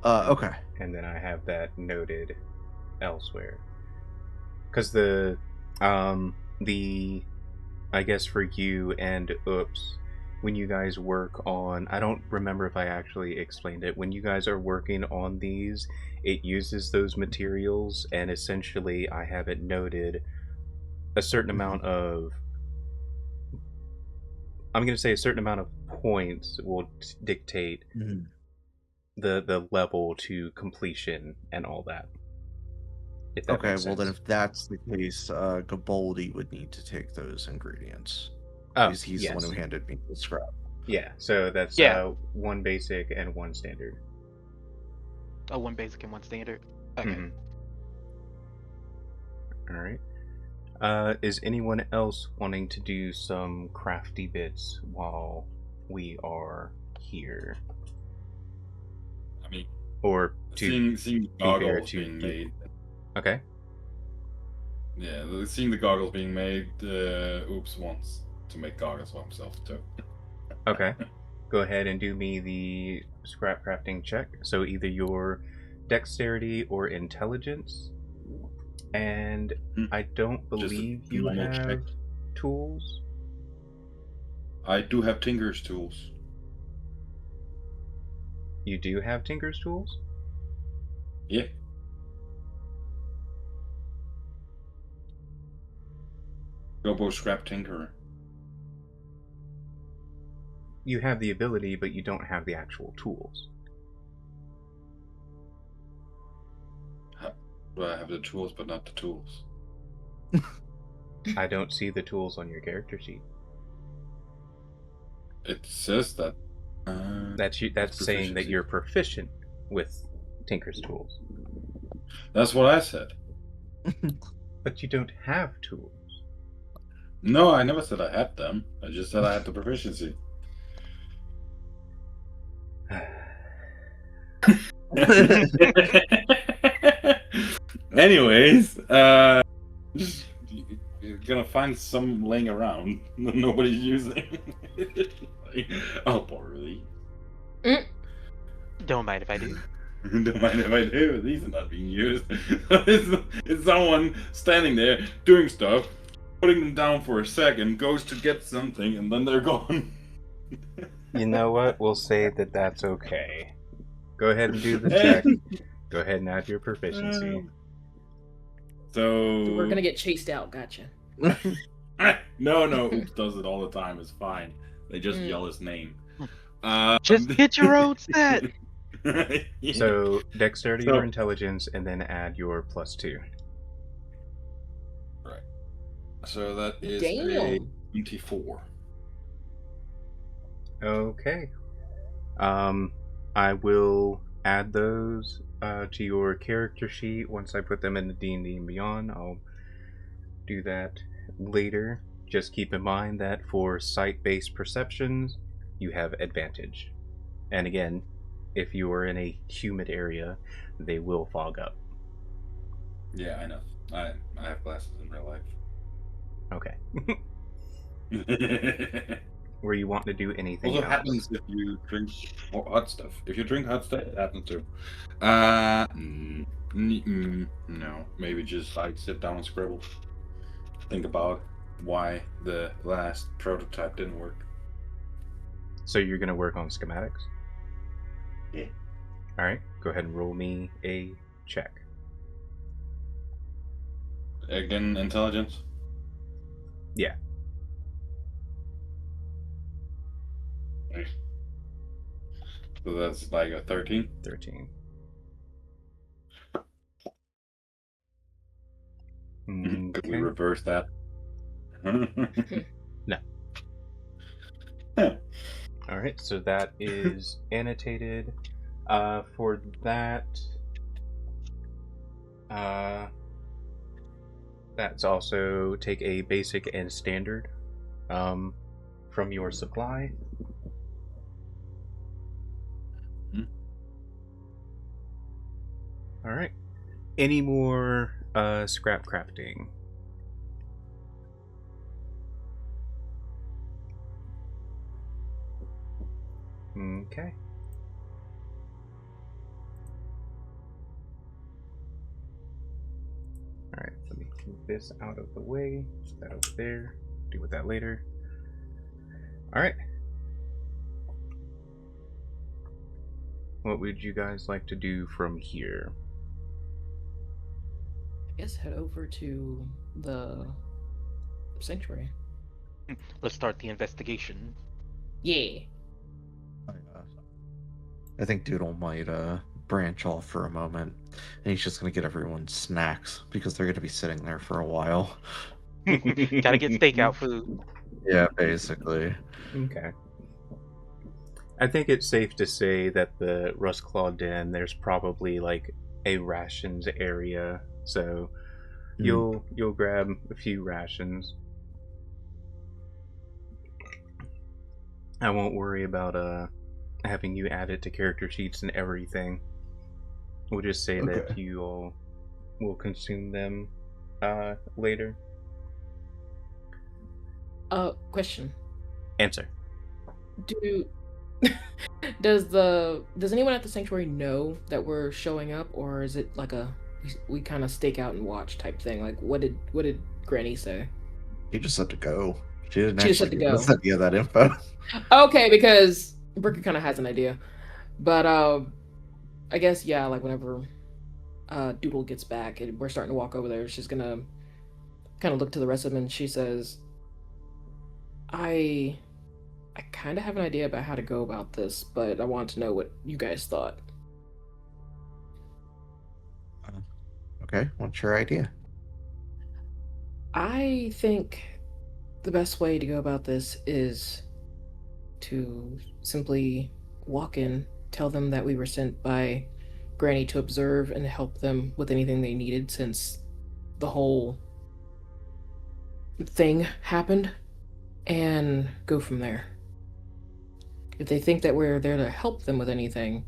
Okay. And then I have that noted elsewhere. Because the I guess for you and Oops, when you guys work on, I don't remember if I actually explained it, when you guys are working on these, it uses those materials, and essentially I have it noted a certain amount of, I'm going to say a certain amount of points will dictate the level to completion and all that. If that Okay, makes well then sense. if that's the case, Gaboldi would need to take those ingredients. Oh, Because he's the one who handed me the scrap. Yeah, so that's Yeah. 1 basic and 1 standard. Oh, 1 basic and 1 standard. Okay. Mhm. All right. Is anyone else wanting to do some crafty bits while we are here? I mean, Or to seeing be fair goggles to being you. made. Okay. Yeah, seeing the goggles being made. Oops, wants to make goggles for himself too. Okay. Go ahead and do me the scrap crafting check. So either your dexterity or intelligence. And I don't believe you normal have check. tools. I do have Tinker's tools. You do have Tinker's tools? Yeah. Gobo Scrap Tinkerer. You have the ability, but you don't have the actual tools. Well, I have the tools, but not the tools. I don't see the tools on your character sheet. It says that. That's saying that you're proficient with Tinker's tools. That's what I said. But you don't have tools. No, I never said I had them. I just said I had the proficiency. Anyways, just you're gonna find some laying around that nobody's using. I'll borrow these. Don't mind if I do. Don't mind if I do. These are not being used. It's someone standing there doing stuff, putting them down for a second, goes to get something, and then they're gone. You know what? We'll say that that's okay. Go ahead and do the check. Go ahead and add your proficiency. So We're gonna get chased out. Gotcha. No, Oops does it all the time. It's fine. They just yell his name. Just get your own set. Yeah. So dexterity or intelligence, and then add your +2. Right. So that is a Damn. 24. Okay. I will add those to your character sheet once I put them in the D&D and Beyond. I'll do that later. Just keep in mind that for sight-based perceptions, you have advantage. And again, if you are in a humid area, they will fog up. Yeah, I know. I have glasses in real life. Okay. Were you wanting to do anything Also else? happens if you drink hot stuff. If you drink hot stuff, it happens too. No. Maybe just like sit down and scribble. Think about why the last prototype didn't work. So you're going to work on schematics? Yeah. Alright, go ahead and roll me a check. Again, intelligence? Yeah. Nice. So that's like a 13? 13. Could we Okay. reverse that? No. Alright, so that is annotated. For that, that's also take a basic and standard from your supply. Alright. Any more scrap crafting? Okay. Alright, let me move this out of the way. Put that over there. Deal with that later. Alright. What would you guys like to do from here? I guess head over to the sanctuary. Let's start the investigation. Yeah. I think Doodle might branch off for a moment, and he's just gonna get everyone snacks because they're gonna be sitting there for a while. Gotta get stakeout food. Yeah, basically. Okay. I think it's safe to say that the Rustclaw Den, there's probably like a rations area, so you'll grab a few rations. I won't worry about having you add it to character sheets and everything. We'll just say that Okay. you all will consume them later. Question. Answer. Do does anyone at the sanctuary know that we're showing up, or is it like a we kind of stake out and watch type thing? Like what did Granny say? She just had to go. She didn't She just actually had to give us go. any of that info. Okay, because Bricker kind of has an idea, but I guess yeah, like whenever Doodle gets back and we're starting to walk over there, she's gonna kind of look to the rest of them and she says, I kind of have an idea about how to go about this, but I want to know what you guys thought. Okay, what's your idea? I think the best way to go about this is to simply walk in, tell them that we were sent by Granny to observe and help them with anything they needed since the whole thing happened, and go from there. If they think that we're there to help them with anything,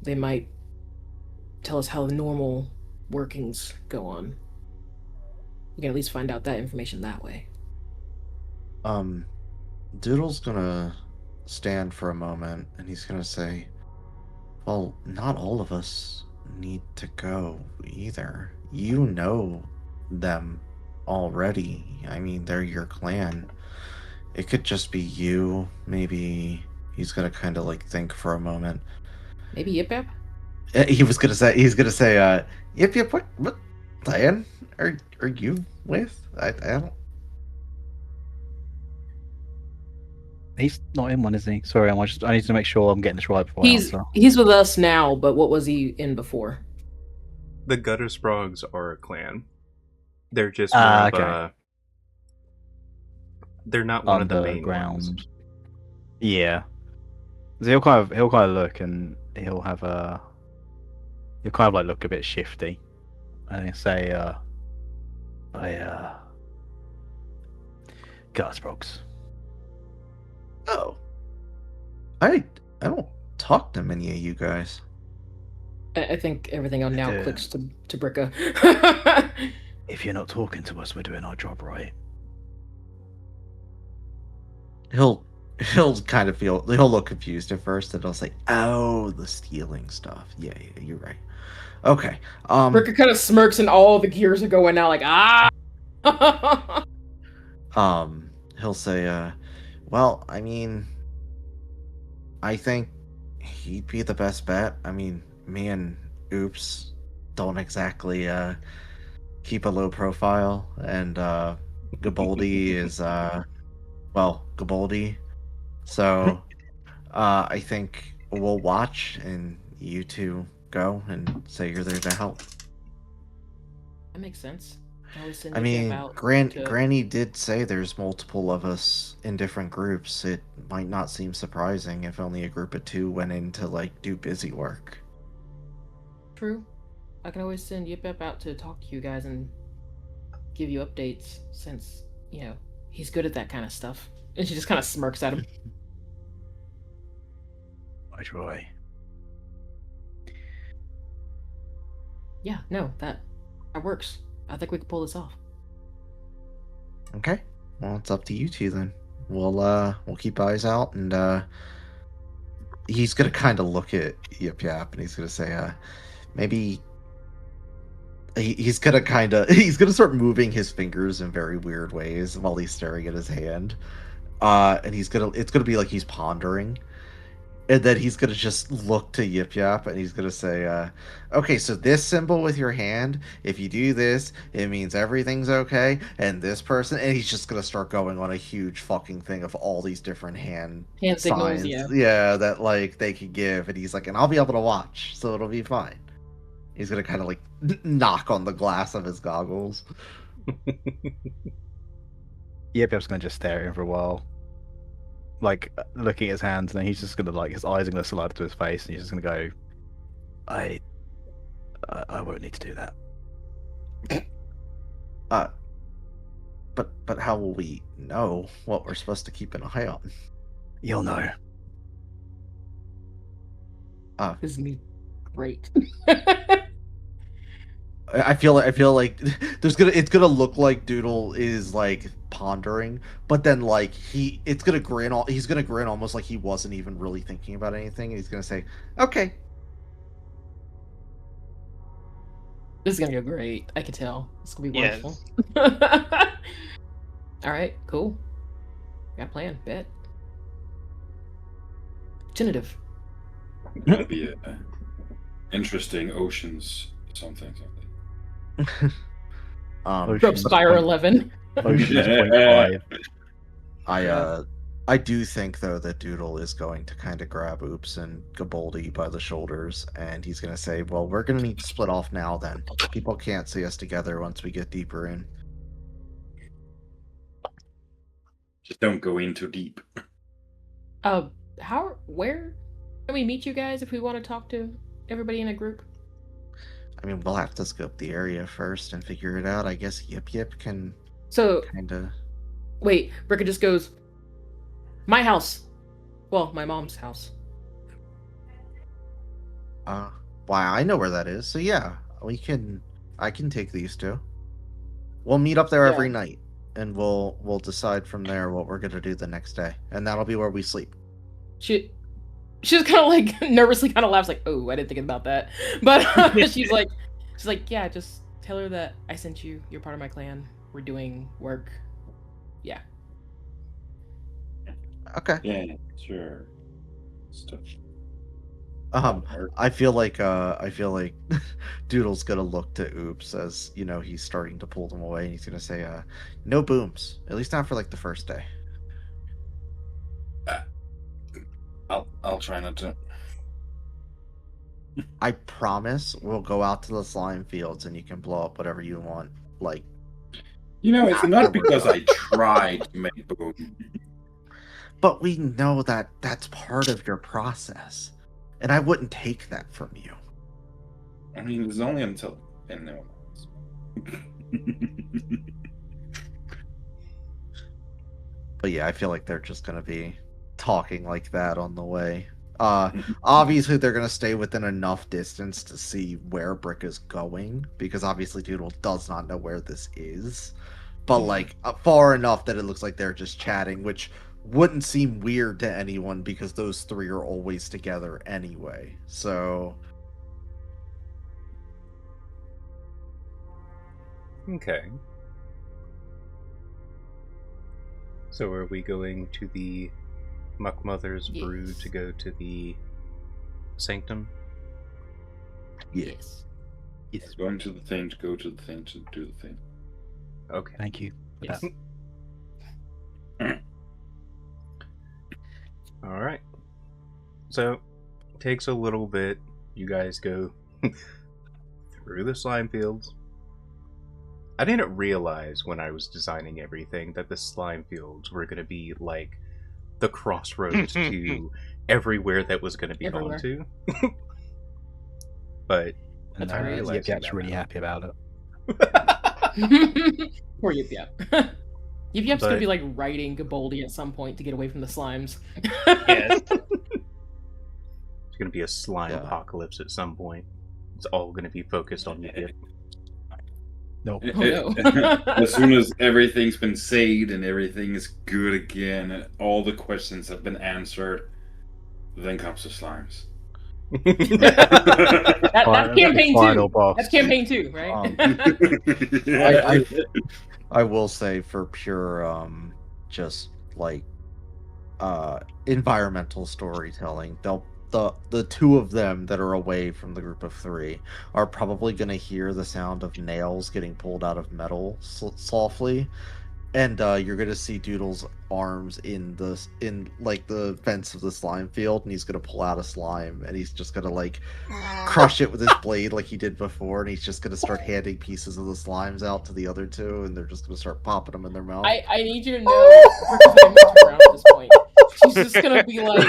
they might tell us how the normal workings go on. We can at least find out that information that way. Doodle's gonna stand for a moment and he's gonna say, well, not all of us need to go either. You know them already. I mean, they're your clan. It could just be you. Maybe he's gonna kind of like think for a moment. Maybe Yip Yap? He's gonna say, Yip Yip, what clan are you with? I don't. He's not in one, is he? Sorry, I need to make sure I'm getting this right before I answer. He's with us now, but what was he in before? The Gutter Sprogs are a clan. They're just more of a... They're not one of the main ones. Yeah. So he'll kind of look and he'll kind of like look a bit shifty. And he'll say, Gutter Sprogs. Oh. I don't talk to many of you guys. I think everything on now clicks to Bricka. If you're not talking to us, we're doing our job right. He'll kind of he'll look confused at first, and he'll say, "Oh, the stealing stuff. Yeah, you're right. Okay." Bricka kind of smirks, and all the gears are going now, like He'll say, "Well, I mean, I think he'd be the best bet. I mean, me and Oops don't exactly keep a low profile, and Gaboldi is Gaboldi. So I think we'll watch, and you two go and say you're there to help." That makes sense. I mean, Granny did say there's multiple of us in different groups. It might not seem surprising if only a group of 2 went in to like do busy work. True. I can always send Yip Yip out to talk to you guys and give you updates, since, you know, he's good at that kind of stuff. And she just kind of smirks at him. I try. Yeah, no, that works. I think we can pull this off. Okay. Well, it's up to you two then. We'll keep eyes out, and he's gonna kind of look at Yip Yap, and he's gonna say, maybe he's gonna start moving his fingers in very weird ways while he's staring at his hand, and it's gonna be like he's pondering. And then he's gonna just look to Yip Yap, and he's gonna say, "Okay, so this symbol with your hand, if you do this, it means everything's okay. And this person," and he's just gonna start going on a huge fucking thing of all these different hand signals, signs, yeah, that like they could give. And he's like, "And I'll be able to watch, so it'll be fine." He's gonna kind of like knock on the glass of his goggles. Yep Yep's gonna just stare at him for a while, like looking at his hands, and then he's just gonna like his eyes are gonna slide to his face, and he's just gonna go, I won't need to do that. But how will we know what we're supposed to keep an eye on? You'll know. This is me. Great. I feel like it's gonna look like Doodle is like pondering, but then like he's gonna grin almost like he wasn't even really thinking about anything, and he's gonna say, "Okay." This is gonna go great. I can tell. It's gonna be Yes. wonderful. All right, cool. Got a plan. Bet. Tentative. That'd be a interesting oceans something. Rope Spire 11. I do think though that Doodle is going to kind of grab Oops and Gaboldi by the shoulders, and he's gonna say, "Well, we're gonna need to split off now. Then people can't see us together once we get deeper in." Just don't go in too deep. Where can we meet you guys if we want to talk to everybody in a group? I mean, we'll have to scope the area first and figure it out. I guess Yip can So kind of. wait, Bricka just goes, my house. Well, my mom's house. Why, I know where that is. So yeah, I can take these two. We'll meet up there every night, and we'll decide from there what we're gonna do the next day, and that'll be where we sleep. She just kind of like nervously kind of laughs like, oh, I didn't think about that. But she's like, yeah, just tell her that I sent you. You're part of my clan. We're doing work. Yeah. Okay. Yeah, sure. Stuff. I feel like Doodle's gonna look to Oops as he's starting to pull them away, and he's gonna say, "No booms, at least not for like the first day." I'll try not to. I promise we'll go out to the slime fields, and you can blow up whatever you want. Like, it's not because I tried to make boom. But we know that that's part of your process, and I wouldn't take that from you. I mean, it's only until anyone else. But yeah, I feel like they're just gonna be talking like that on the way. Obviously they're gonna stay within enough distance to see where Brick is going, because obviously Doodle does not know where this is. But like far enough that it looks like they're just chatting, which wouldn't seem weird to anyone because those three are always together anyway. So okay. So are we going to the Muck Mother's brew to go to the sanctum? Yes. yes. Going to the thing to go to the thing to do the thing. Okay. Thank you for Yes. that. All right. So, it takes a little bit. You guys go through the slime fields. I didn't realize when I was designing everything that the slime fields were going to be like the crossroads to everywhere that was going to be gone to. But And I realized Yip's that really now. happy about it. Poor Yip Yap. Yip Yap's gonna be like riding Gaboldi at some point to get away from the slimes. Yes. It's going to be a slime apocalypse at some point. It's all going to be focused on Yip. No. Oh, no. As soon as everything's been saved and everything is good again, and all the questions have been answered, then comes the slimes. That's campaign Final 2. boss. That's campaign 2, right? I will say for pure just like environmental storytelling, the two of them that are away from the group of three are probably going to hear the sound of nails getting pulled out of metal softly, And you're gonna see Doodle's arms in the fence of the slime field, and he's gonna pull out a slime, and he's just gonna like crush it with his blade like he did before, and he's just gonna start handing pieces of the slimes out to the other two, and they're just gonna start popping them in their mouth. I need you to know Brooke's gonna move around at this point. She's just gonna be like,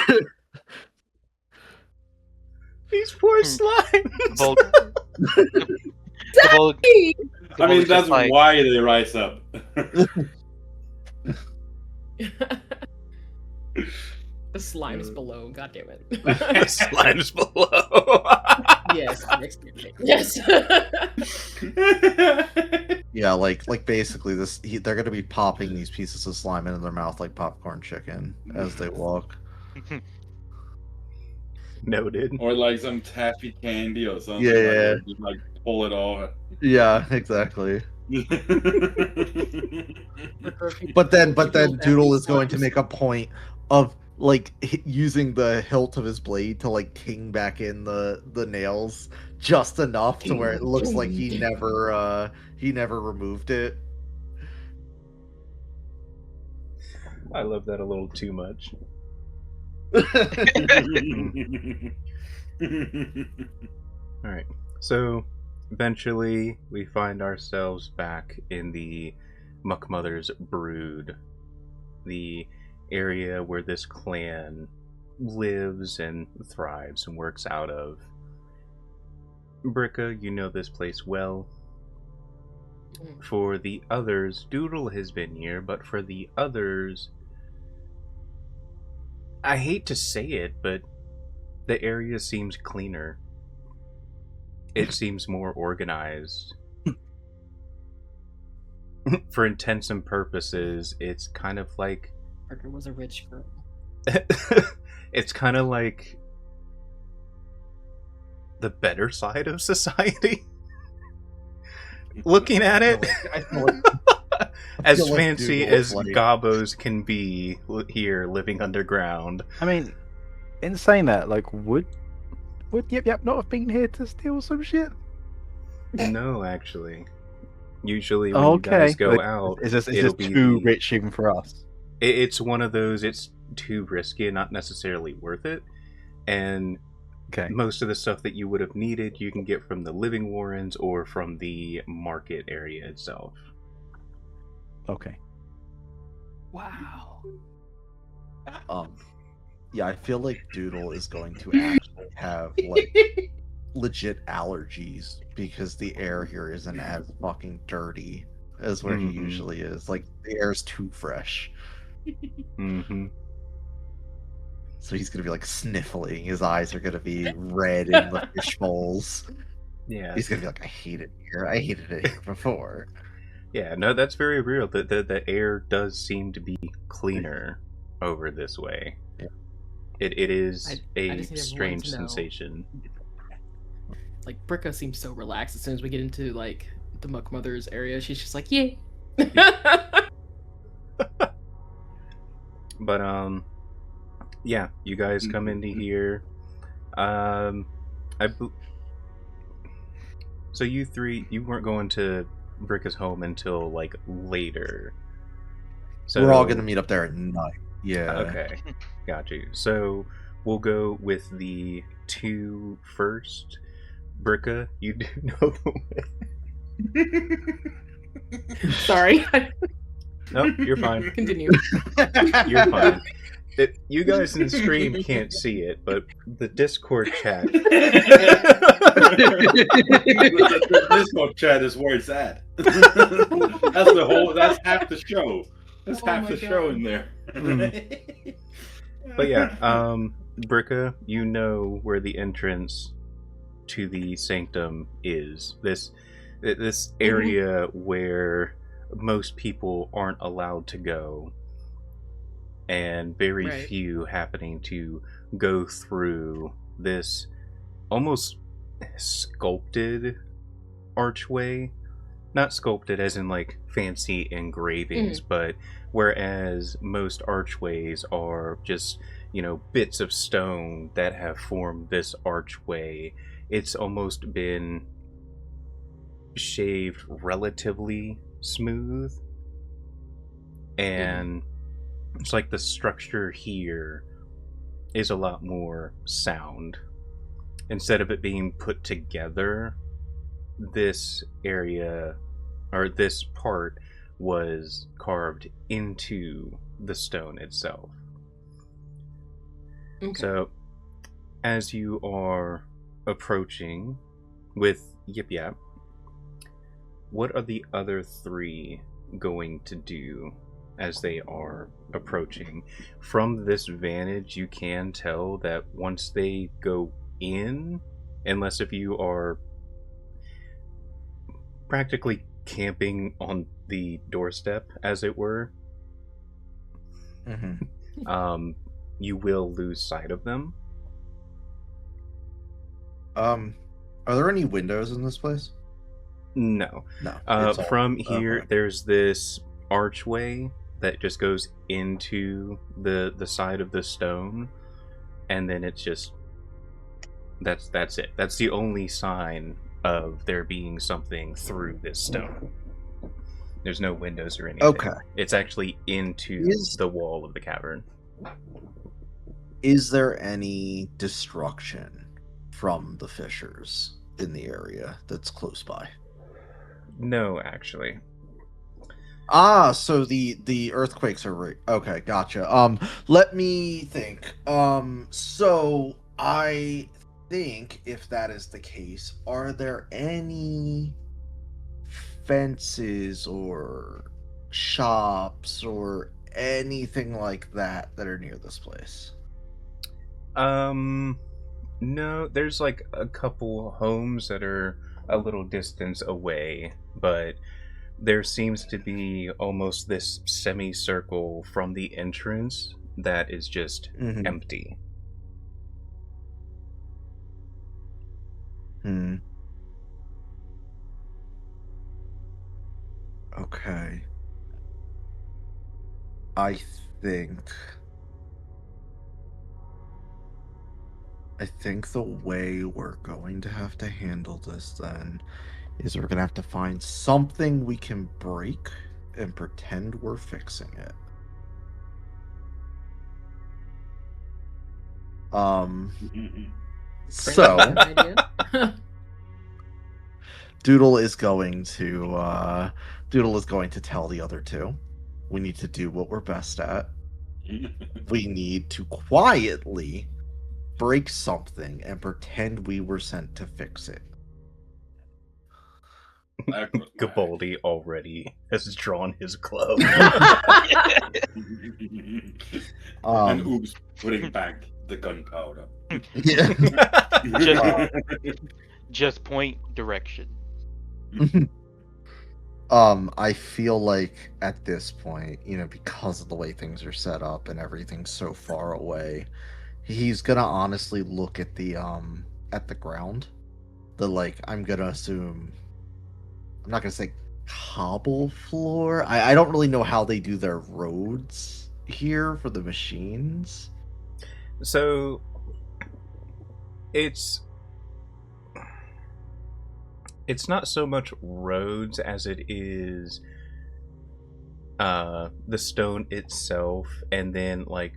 these poor slimes. I mean, that's why they rise up. the slime's below. God damn it. The slime's below. Yes. Yes. Yeah, like basically they're gonna be popping these pieces of slime into their mouth like popcorn chicken as they walk. Noted. Or like some taffy candy or something. Yeah. Just like pull it off. Yeah, exactly. But then Doodle is going to make a point of like using the hilt of his blade to like king back in the nails just enough to where it looks like he never removed it. I love that a little too much. Alright, so eventually we find ourselves back in the Muckmother's Brood, the area where this clan lives and thrives and works out of. Bricka, you know this place well. For the others, Doodle has been here, but for the others, I hate to say it, but the area seems cleaner. It seems more organized. For intents and purposes, it's kind of like... Parker was a rich girl. It's kind of like the better side of society. Looking at it, I feel like as fancy Doodle as like... Gobos can be here, living underground. I mean, in saying that, like, would Yip Yap not have been here to steal some shit? No, actually. Usually when you guys go out, is this too rich even for us? It's one of those, it's too risky and not necessarily worth it. And most of the stuff that you would have needed, you can get from the living warrens or from the market area itself. Okay. Wow. Yeah, I feel like Doodle is going to actually have like legit allergies because the air here isn't as fucking dirty as where he usually is. Like the air is too fresh. Mm-hmm. So he's gonna be like sniffling. His eyes are gonna be red in the fish bowls. Yeah. He's gonna be like, I hate it here. I hated it here before. Yeah, no, that's very real. The air does seem to be cleaner over this way. Yeah. It is I a just need strange everyone to know. sensation. Like Bricka seems so relaxed as soon as we get into like the Muckmother's area. She's just like, yay. But yeah, you guys come into here. So you three, you weren't going to Bricka's home until like later. So we're all gonna meet up there at night. Yeah. Okay, got you. So we'll go with the two first. Bricka, you do know the way. Sorry. Nope, you're fine. Continue. You're fine. You guys in stream can't see it, but the Discord chat. The Discord chat is where it's at. That's half the show. That's half the show in there. But yeah, Bricka, you know where the entrance to the sanctum is. This area where most people aren't allowed to go, and very few happening to go through this almost sculpted archway. Not sculpted as in like fancy engravings, but whereas most archways are just, you know, bits of stone that have formed this archway, it's almost been shaved relatively smooth. and it's like the structure here is a lot more sound. Instead of it being put together, this area, or this part, was carved into the stone itself. Okay. So, as you are approaching with Yip Yap, what are the other three going to do as they are approaching? From this vantage, you can tell that once they go in, unless if you are practically camping on the doorstep, as it were, you will lose sight of them. Are there any windows in this place? No. No. From here, there's this archway that just goes into the side of the stone, and then it's just that's it. That's the only sign of there being something through this stone. There's no windows or anything. Okay. It's actually into the wall of the cavern. Is there any destruction from the fissures in the area that's close by? No, actually. So the earthquakes are right. Okay, gotcha. Let me think. So I think if that is the case, are there any fences or shops or anything like that are near this place? No, there's like a couple homes that are a little distance away, but there seems to be almost this semicircle from the entrance that is just empty. Okay. I think the way we're going to have to handle this then is we're going to have to find something we can break and pretend we're fixing it. So Doodle is going to tell the other two, we need to do what we're best at. We need to quietly break something and pretend we were sent to fix it. Gaboldi already has drawn his club. And Oops putting back the gunpowder. Yeah. Just point direction. I feel like at this point, because of the way things are set up and everything's so far away, he's gonna honestly look at the ground. I'm gonna assume, I'm not gonna say cobble floor. I don't really know how they do their roads here for the machines. So it's not so much roads as it is the stone itself, and then like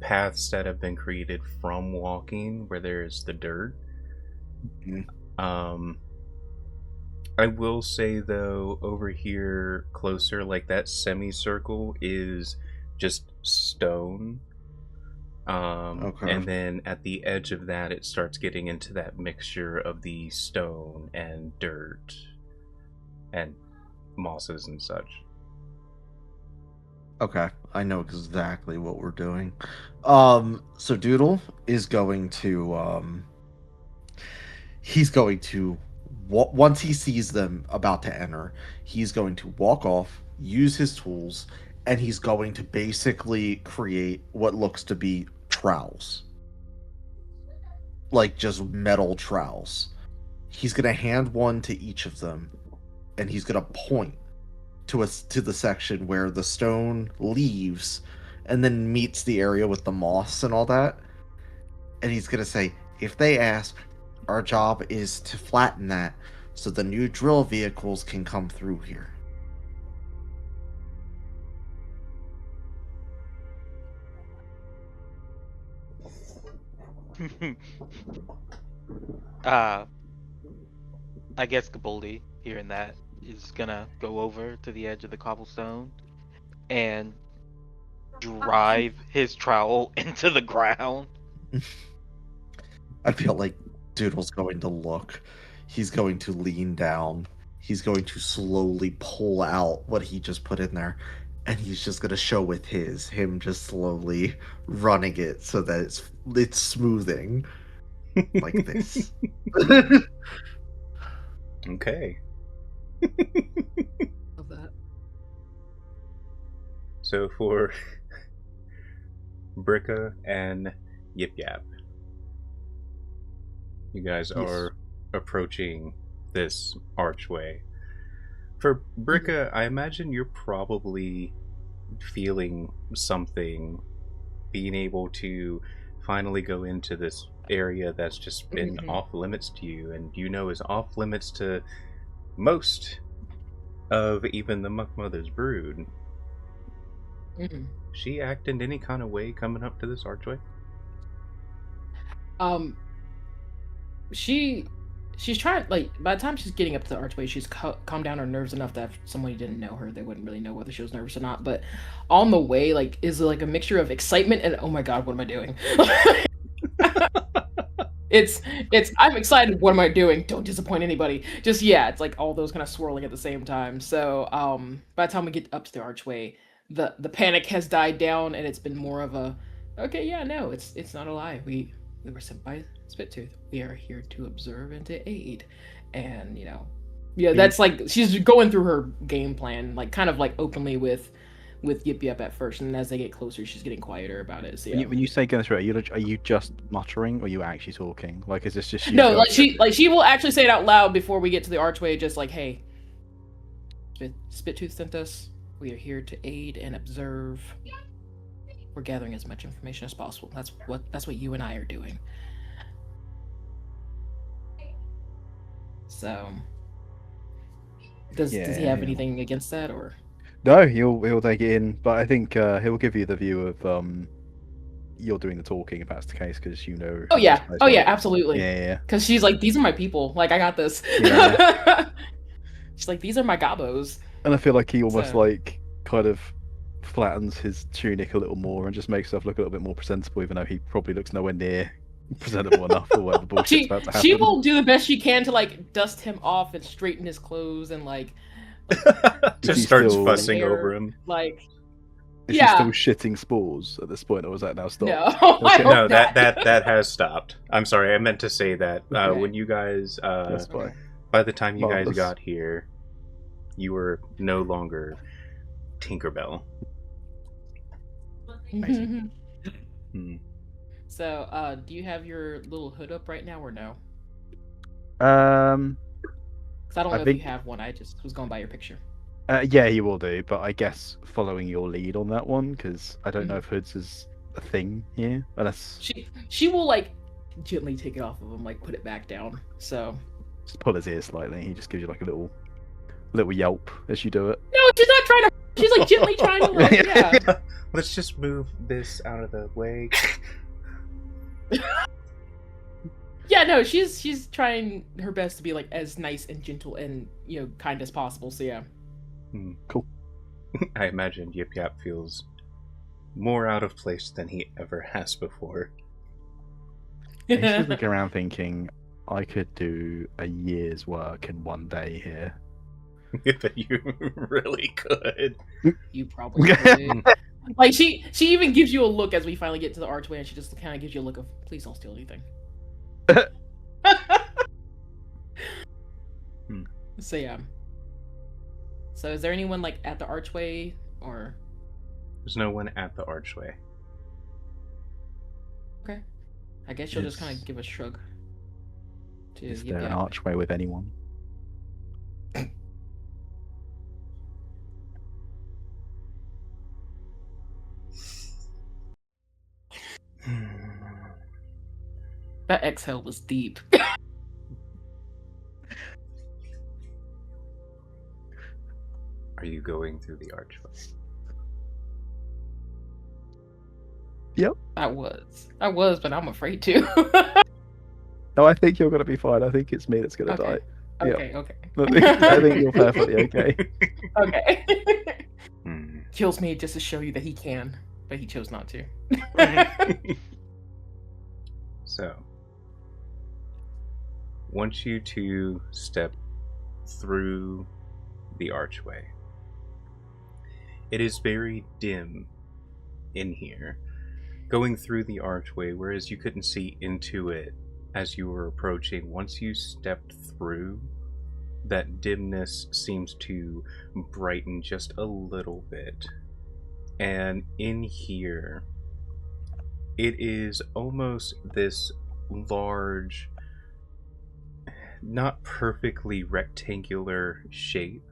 paths that have been created from walking where there's the dirt. I will say though, over here closer, like that semicircle is just stone. Okay. And then at the edge of that, it starts getting into that mixture of the stone and dirt and mosses and such. Okay, I know exactly what we're doing. So Doodle is going to, once he sees them about to enter, he's going to walk off, use his tools, and he's going to basically create what looks to be trowels. Like just metal trowels. He's going to hand one to each of them, and he's going to point to the section where the stone leaves and then meets the area with the moss and all that. And he's going to say, if they ask, our job is to flatten that so the new drill vehicles can come through here. uh, I guess Gaboldi, hearing that, is gonna go over to the edge of the cobblestone and drive his trowel into the ground. I feel like Doodle's going to look. He's going to lean down. He's going to slowly pull out what he just put in there. And he's just going to show with him just slowly running it so that it's smoothing. Like this. Okay. Love that. So for Bricka and Yip Yap, you guys are approaching this archway. For Bricka, I imagine you're probably feeling something, being able to finally go into this area that's just been off limits to you, and you know is off limits to most of even the Muck Mother's brood. She act in any kind of way coming up to this archway? She's trying, like, by the time she's getting up to the archway, she's calmed down her nerves enough that if somebody didn't know her, they wouldn't really know whether she was nervous or not. But on the way, like, is like a mixture of excitement and, oh my god, what am I doing? it's I'm excited, what am I doing? Don't disappoint anybody. Just, yeah, it's like all those kind of swirling at the same time. So by the time we get up to the archway, the panic has died down, and it's been more of a, okay, yeah, no, it's not a lie. We were sent by Spittooth. We are here to observe and to aid. And, you know, yeah, that's like, she's going through her game plan, like, kind of like openly with Yip Yip at first, and as they get closer, she's getting quieter about it. So, yeah. When you say going through, are you just muttering, or are you actually talking? Like, is this just you? No, she will actually say it out loud before we get to the archway, just like, hey, Spittooth sent us. We are here to aid and observe. We're gathering as much information as possible. That's what you and I are doing. So, does he have anything against that, or? No, he'll take it in, but I think he'll give you the view of you're doing the talking if that's the case, because you know. Oh yeah, absolutely. Yeah. Because she's like, these are my people. Like, I got this. Yeah. She's like, these are my gobos. And I feel like he almost like kind of flattens his tunic a little more and just makes stuff look a little bit more presentable, even though he probably looks nowhere near presentable enough or whatever bullshit's about to happen. She will do the best she can to like dust him off and straighten his clothes and like just starts fussing over him. Like, is she still shitting spores at this point, or was that now stopped? No, okay. No, that has stopped. I'm sorry, I meant to say that when you guys by the time you guys got here, you were no longer Tinkerbell. So, do you have your little hood up right now, or no? Because I don't know if you have one. I just was going by your picture. Yeah, you will do, but I guess following your lead on that one, because I don't know if hoods is a thing here. Unless she will like gently take it off of him, like put it back down. So just pull his ear slightly. He just gives you like a little yelp as you do it. No, she's not trying to. She's like gently trying to. Like, yeah. Let's just move this out of the way. Yeah, no, she's trying her best to be like as nice and gentle and, you know, kind as possible. So yeah. Cool. I imagine Yip Yap feels more out of place than he ever has before. He's just looking around thinking, I could do a year's work in one day here. But you really could. You probably could. Like, she even gives you a look as we finally get to the archway, and she just kind of gives you a look of, please don't steal anything. So yeah. So is there anyone like at the archway, or? There's no one at the archway. Okay. I guess you'll just kind of give a shrug. Is there an archway with anyone? That exhale was deep. Are you going through the archway? Yep. I was, but I'm afraid to. No, I think you're gonna be fine. I think it's me that's gonna Okay. die. Yep. Okay. I think you're perfectly okay. Okay. Hmm. Kills me just to show you that he can, but he chose not to. So, want you to step through the archway. It is very dim in here. Going through the archway, whereas you couldn't see into it as you were approaching, once you stepped through, that dimness seems to brighten just a little bit. And in here, it is almost this large, not perfectly rectangular shape,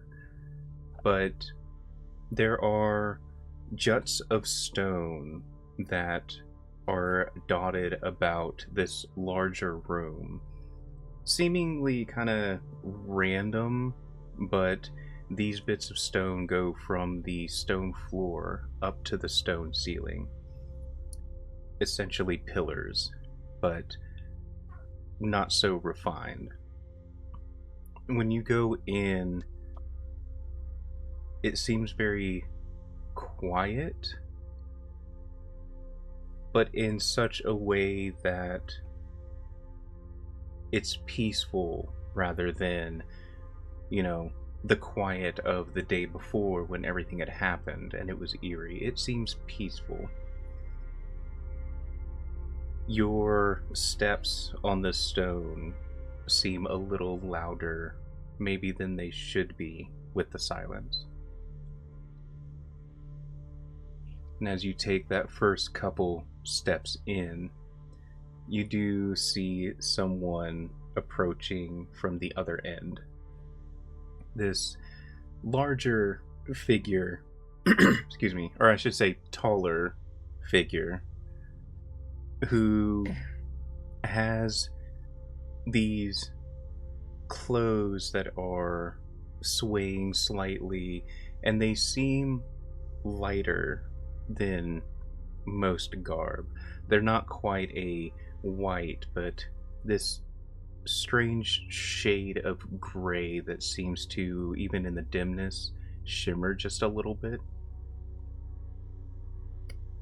but there are juts of stone that are dotted about this larger room. Seemingly kind of random, but these bits of stone go from the stone floor up to the stone ceiling. Essentially pillars, but not so refined. When you go in, it seems very quiet, but in such a way that it's peaceful rather than, the quiet of the day before when everything had happened and it was eerie. It seems peaceful. Your steps on the stone seem a little louder, maybe than they should be with the silence. And as you take that first couple steps in, you do see someone approaching from the other end. This larger figure, excuse me, or I should say taller figure, who has these clothes that are swaying slightly, and they seem lighter than most garb. They're not quite a white, but this strange shade of gray that seems to, even in the dimness, shimmer just a little bit.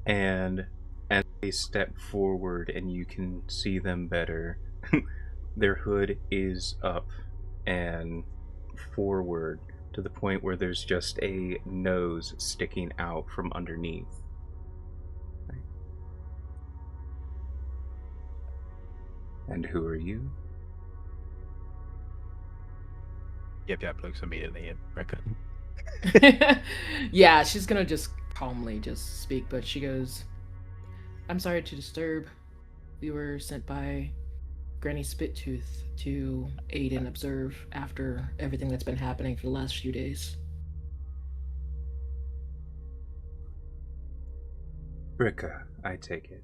And as they step forward and you can see them better, their hood is up and forward to the point where there's just a nose sticking out from underneath. And who are you? Yep, looks immediately at reckon. Yeah, she's gonna just calmly just speak, but she goes, I'm sorry to disturb. We were sent by Granny Spittooth to aid and observe after everything that's been happening for the last few days. Bricka, I take it.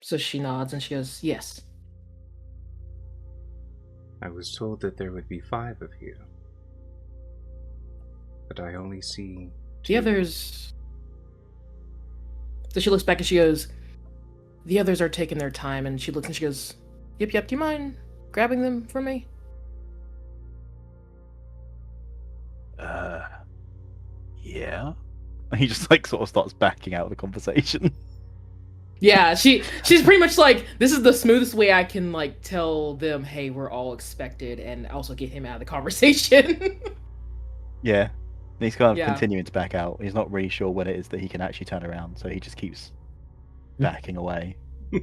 So she nods and she goes, yes. I was told that there would be 5 of you, but I only see 2. The others... So she looks back and she goes, the others are taking their time, and she looks and she goes, yep, do you mind grabbing them for me? Yeah. He just sort of starts backing out of the conversation. Yeah, she's pretty much like, this is the smoothest way I can tell them, hey, we're all expected, and also get him out of the conversation. Yeah. He's kind of continuing to back out. He's not really sure when it is that he can actually turn around, so he just keeps backing away. She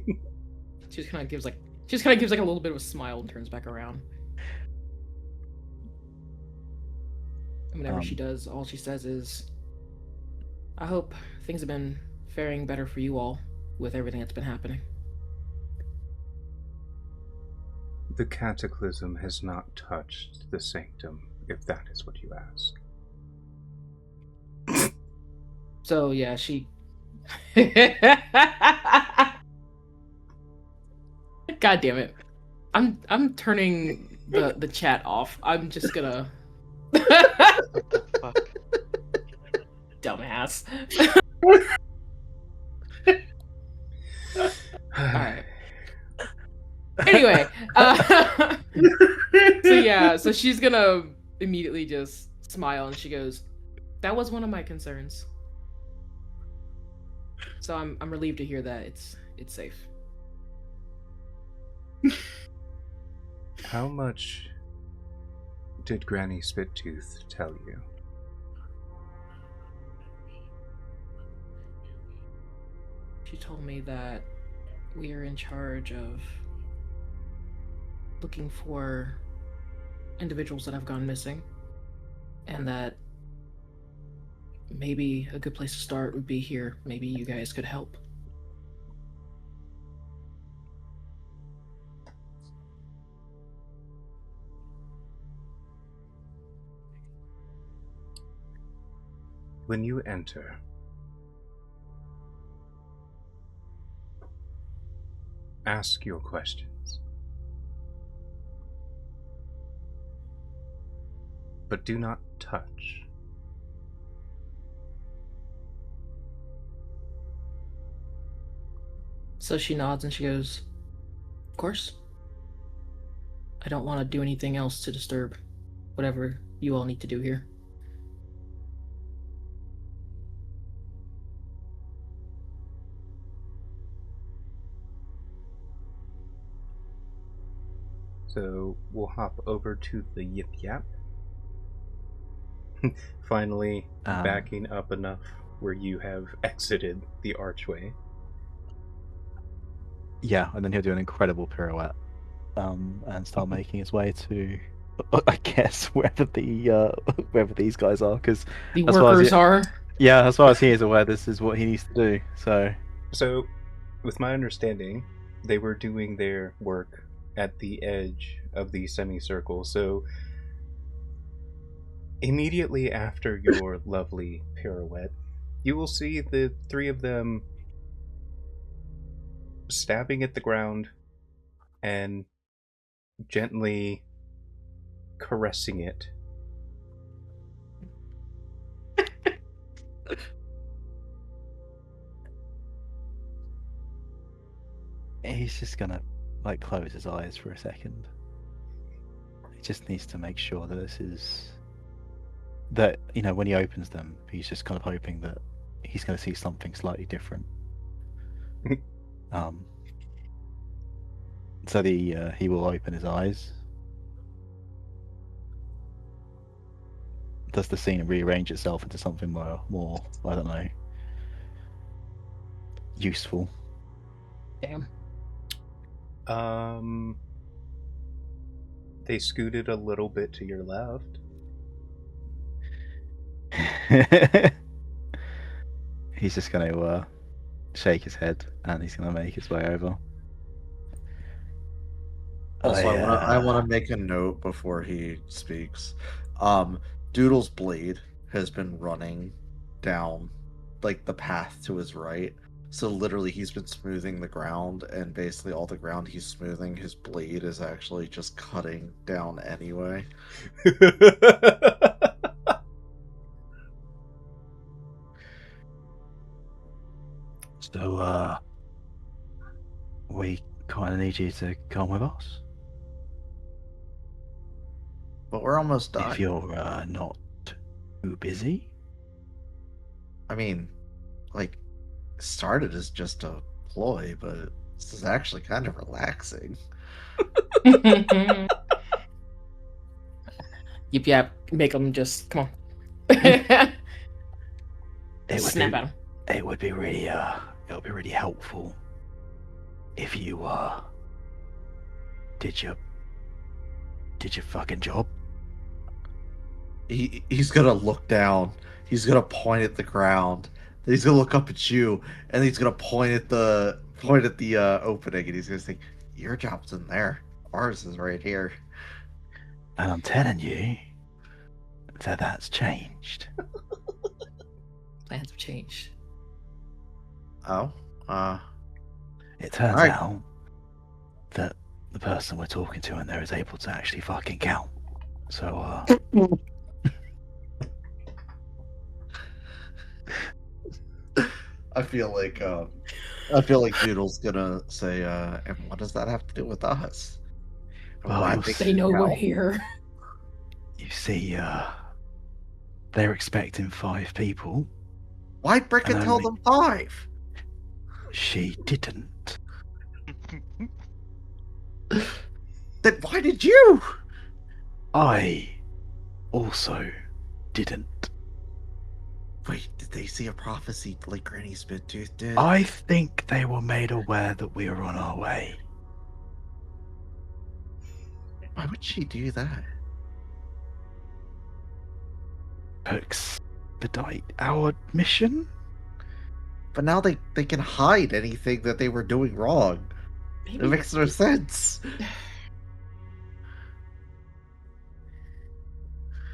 just kind of gives a little bit of a smile and turns back around. And whenever she does, all she says is, I hope things have been faring better for you all with everything that's been happening. The cataclysm has not touched the sanctum, if that is what you ask. So yeah, she God damn it. I'm turning the chat off. I'm just gonna What the fuck? Dumbass. Alright. Anyway, so she's gonna immediately just smile and she goes, "That was one of my concerns. So I'm relieved to hear that it's safe." How much did Granny Spittooth tell you? She told me that we are in charge of looking for individuals that have gone missing, and that maybe a good place to start would be here. Maybe you guys could help. When you enter, ask your questions. But do not touch. So she nods and she goes, "Of course. I don't want to do anything else to disturb whatever you all need to do here." So we'll hop over to the Yip Yap. Finally backing up enough where you have exited the archway. Yeah, and then he'll do an incredible pirouette and start making his way to, I guess, wherever these guys are, because The workers are. Yeah, as far as he is aware, this is what he needs to do. So, with my understanding, they were doing their work at the edge of the semicircle. So, immediately after your lovely pirouette, you will see the three of them stabbing at the ground and gently caressing it. He's just gonna close his eyes for a second. He just needs to make sure that when he opens them, he's just kind of hoping that he's going to see something slightly different. So he will open his eyes. Does the scene rearrange itself into something more I don't know, useful? Damn. They scooted a little bit to your left. He's just going to shake his head and he's going to make his way over. Also, I want to make a note before he speaks. Doodle's blade has been running down the path to his right. So literally he's been smoothing the ground, and basically all the ground he's smoothing, his blade is actually just cutting down anyway. So, we kind of need you to come with us. But we're almost done. If you're not too busy. I mean, started as just a ploy, but this is actually kind of relaxing. Yip, make him just come on. Snap at him. It would be really helpful if you did your fucking job. He's gonna look down. He's gonna point at the ground. Then he's gonna look up at you, and he's gonna point at the opening, and he's gonna say, "Your job's in there. Ours is right here." And I'm telling you that that's changed. Plans have changed. Oh, it turns out that the person we're talking to in there is able to actually fucking count. So, I feel like I feel like Doodle's gonna say, and what does that have to do with us? Well, Why you'll big They know we're now? here. You see, they're expecting 5 people. Why'd Bricka And tell only- them 5? She didn't. Then why did you? I also didn't. Wait, did they see a prophecy like Granny Spittooth did? I think they were made aware that we were on our way. Why would she do that? To expedite our mission? But now they can hide anything that they were doing wrong. It makes no sense.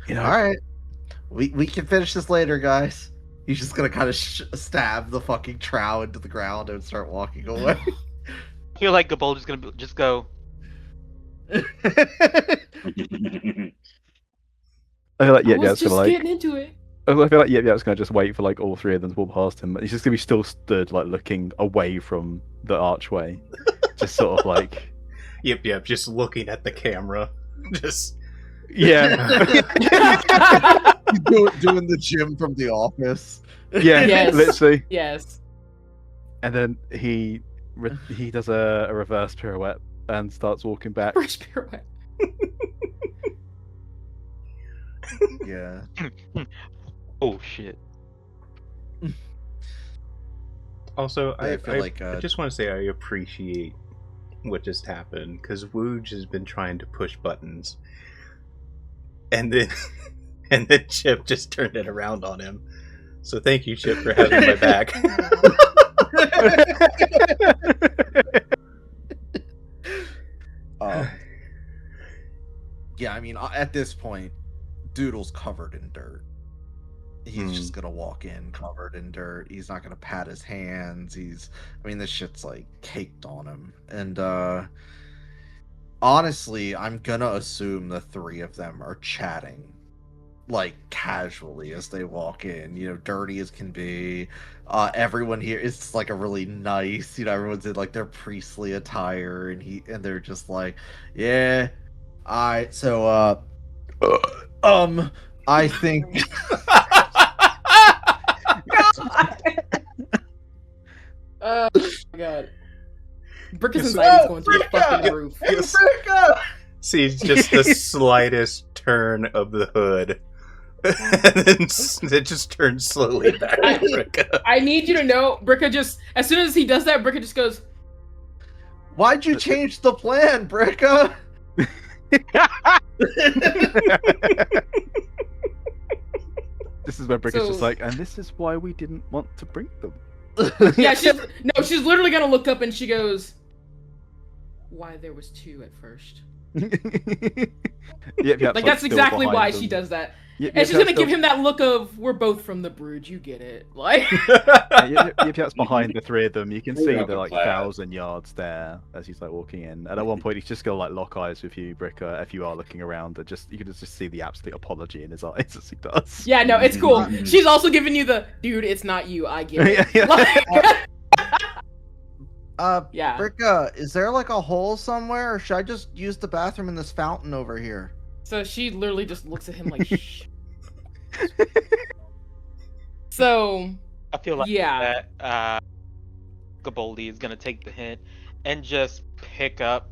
You know, Alright. We can finish this later, guys. He's just gonna kind of stab the fucking trow into the ground and start walking away. I feel like Gaboldi's gonna just go. I feel like I was it's just gonna like. getting into it. I feel like it's gonna just wait for like all 3 of them to walk past him. He's just gonna be still stood like looking away from the archway, just sort of like. Yep, just looking at the camera. Just Yeah. doing the gym from The Office. Yeah, Yes. literally. Yes. And then he does a reverse pirouette and starts walking back. First pirouette. Yeah. Oh shit. also, I feel like, I just want to say I appreciate what just happened because Wooj has been trying to push buttons, and then Chip just turned it around on him. So thank you, Chip, for having my back. Yeah, I mean, at this point, Doodle's covered in dirt. He's just gonna walk in covered in dirt. He's not gonna pat his hands. I mean, this shit's like caked on him. And honestly, I'm gonna assume the 3 of them are chatting like casually as they walk in, dirty as can be. Everyone here is like a really nice, everyone's in like their priestly attire, and they're just like, yeah, alright, so I think Oh my god. Bricka's anxiety's going through the fucking roof. See, just the slightest turn of the hood. And then it just turns slowly back to Bricka. I need you to know, Bricka just, as soon as he does that, Bricka just goes, why'd you change the plan, Bricka? This is where Bricka's just like, and this is why we didn't want to bring them. yeah, she's literally gonna look up and she goes, why there was 2 at first. Like that's exactly why she does that. And she's gonna give him that look of, we're both from the Brood, you get it. Like Yap's behind the 3 of them. You can see Maybe the like upper class. 1,000 yards there as he's like walking in. And at one point he's just gonna like lock eyes with you, Bricka, if you are looking around. And you can just see the absolute apology in his eyes as he does. yeah, no, it's cool. She's also giving you the, dude, it's not you, I get it. Yeah. Like, yeah. Bricka, is there like a hole somewhere, or should I just use the bathroom in this fountain over here? So she literally just looks at him like, shh. So I feel like yeah. that Gaboldi is gonna take the hint and just pick up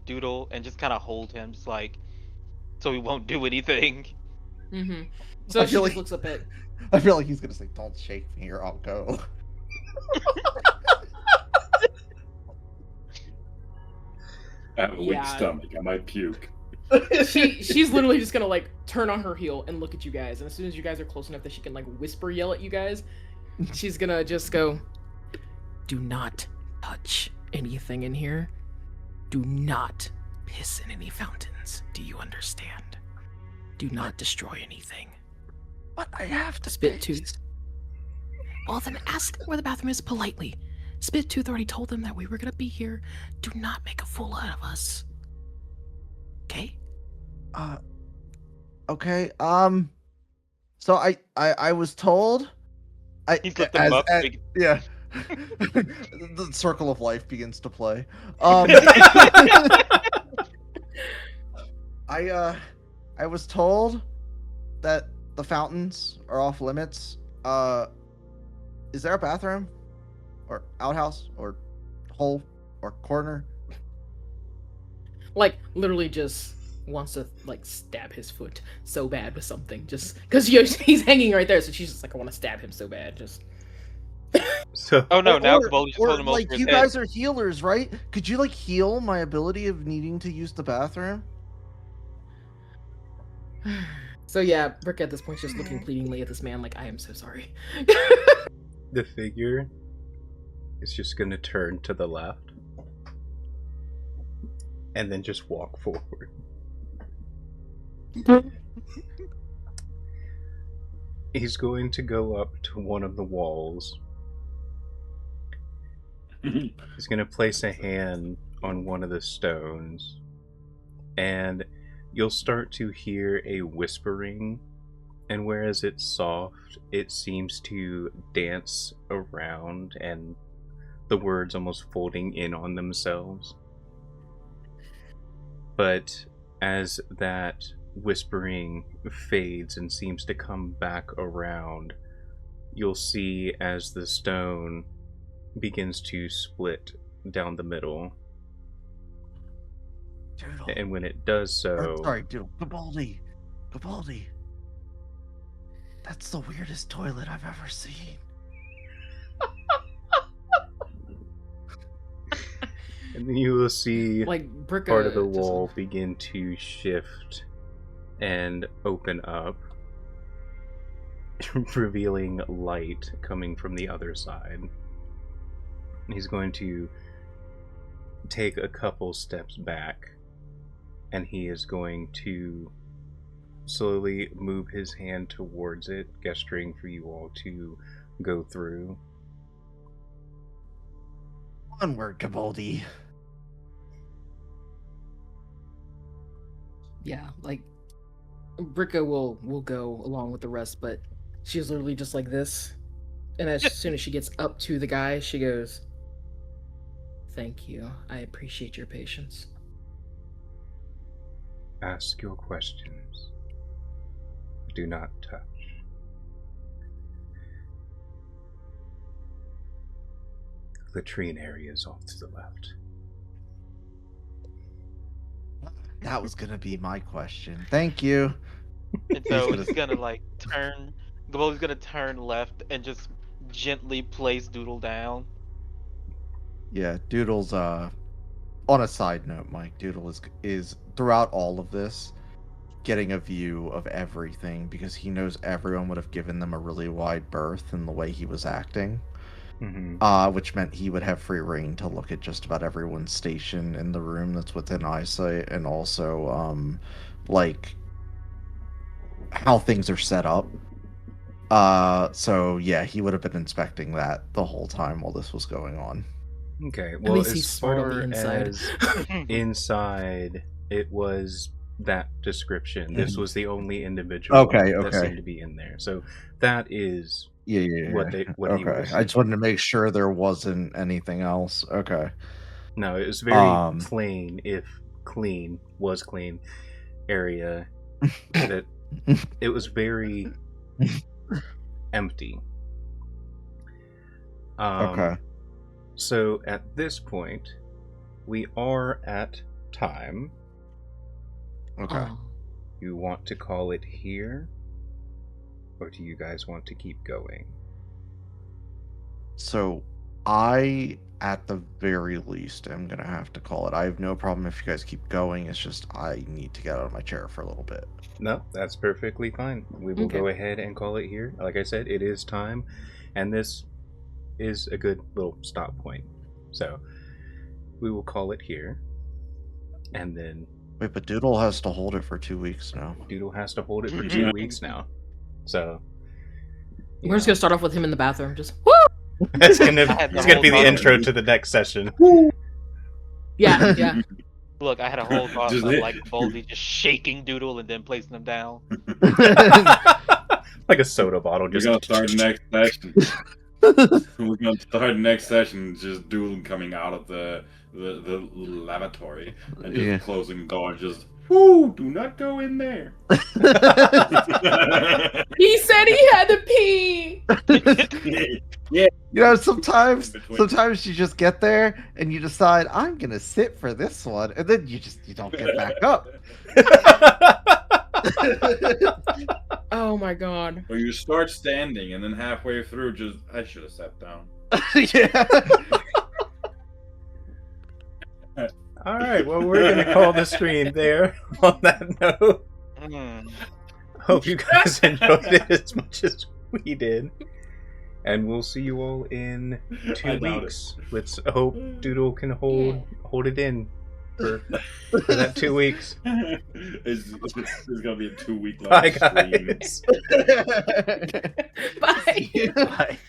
Doodle and just kind of hold him, just like, so he won't do anything. Mm-hmm. So I she feel just like- looks up at. I feel like he's gonna say, "Don't shake me, or I'll go." I have a weak Yeah. stomach. I might puke. She's literally just gonna like turn on her heel and look at you guys, and as soon as you guys are close enough that she can like whisper yell at you guys, she's gonna just go, do not touch anything in here. Do not piss in any fountains. Do you understand? Do not destroy anything. But I have to Spittooth. Well, then ask where the bathroom is politely. Spittooth already told them that we were gonna be here. Do not make a fool out of us. Okay? Okay. So I was told. He's looked them up. Yeah. The circle of life begins to play. I was told that the fountains are off limits. Is there a bathroom, or outhouse, or hole, or corner? Like, literally just wants to, like, stab his foot so bad with something. Just because he's hanging right there, so she's just like, I want to stab him so bad. Just. So. Oh no! Now or, Goboldi's just or, holding him over like, his you head. guys are healers, right? Could you, like, heal my ability of needing to use the bathroom? So yeah, Brick at this point is just looking pleadingly at this man like, I am so sorry. The figure is just going to turn to the left and then just walk forward. He's going to go up to one of the walls. He's going to place a hand on one of the stones, and you'll start to hear a whispering, and whereas it's soft, it seems to dance around, and the words almost folding in on themselves. But as that whispering fades and seems to come back around, you'll see as the stone begins to split down the middle. Doodle. And when it does so... Sorry, Doodle. Gabaldi. That's the weirdest toilet I've ever seen. And then you will see Like, Brick part of the wall begin to shift and open up, revealing light coming from the other side. He's going to take a couple steps back, and he is going to slowly move his hand towards it, gesturing for you all to go through. Onward, Gabaldi. Yeah, like, Bricka will go along with the rest, but she's literally just like this. And as soon as she gets up to the guy, she goes, "Thank you. I appreciate your patience." Ask your questions. Do not touch. The latrine area is off to the left. That was gonna be my question. Thank you. And so he's gonna like turn. Gaboldi's gonna turn left and just gently place Doodle down. Yeah, Doodle's on a side note, Mike, Doodle is throughout all of this getting a view of everything because he knows everyone would have given them a really wide berth in the way he was acting. Which meant he would have free reign to look at just about everyone's station in the room that's within eyesight, and also like how things are set up. So yeah, he would have been inspecting that the whole time while this was going on. Okay, well, least he's as smart on far the inside. as inside, it was that description. This was the only individual that seemed to be in there. So that is what he was. I just wanted to make sure there wasn't anything else. Okay. No, it was very plain, if clean was clean, area. That it was very empty. Okay. So at this point, we are at time. Okay. You want to call it here? Or do you guys want to keep going? So, I, at the very least, am going to have to call it. I have no problem if you guys keep going. It's just I need to get out of my chair for a little bit. No, that's perfectly fine. We will go ahead and call it here. Like I said, it is time. And this is a good little stop point. So, we will call it here. And then... Wait, but Doodle has to hold it for 2 weeks now. Doodle has to hold it for 2 weeks now. So... We're just gonna start off with him in the bathroom, just woo! It's gonna be the intro to the next session. Yeah. Look, I had a whole thought of like Gaboldi just shaking Doodle and then placing him down. Like a soda bottle. Just We're gonna start the next session. We're gonna start next session just Doodle coming out of the lavatory and just closing the door and just whoo, do not go in there. He said he had to pee. Yeah. You know, sometimes you just get there and you decide I'm gonna sit for this one, and then you don't get back up. Oh my god. Or you start standing and then halfway through just I should have sat down. Yeah. All right, well, we're going to call the stream there on that note. Hope you guys enjoyed it as much as we did. And we'll see you all in 2 weeks. Let's hope Doodle can hold it in for that 2 weeks. It's going to be a 2-week long Bye, stream. guys. Bye. Bye.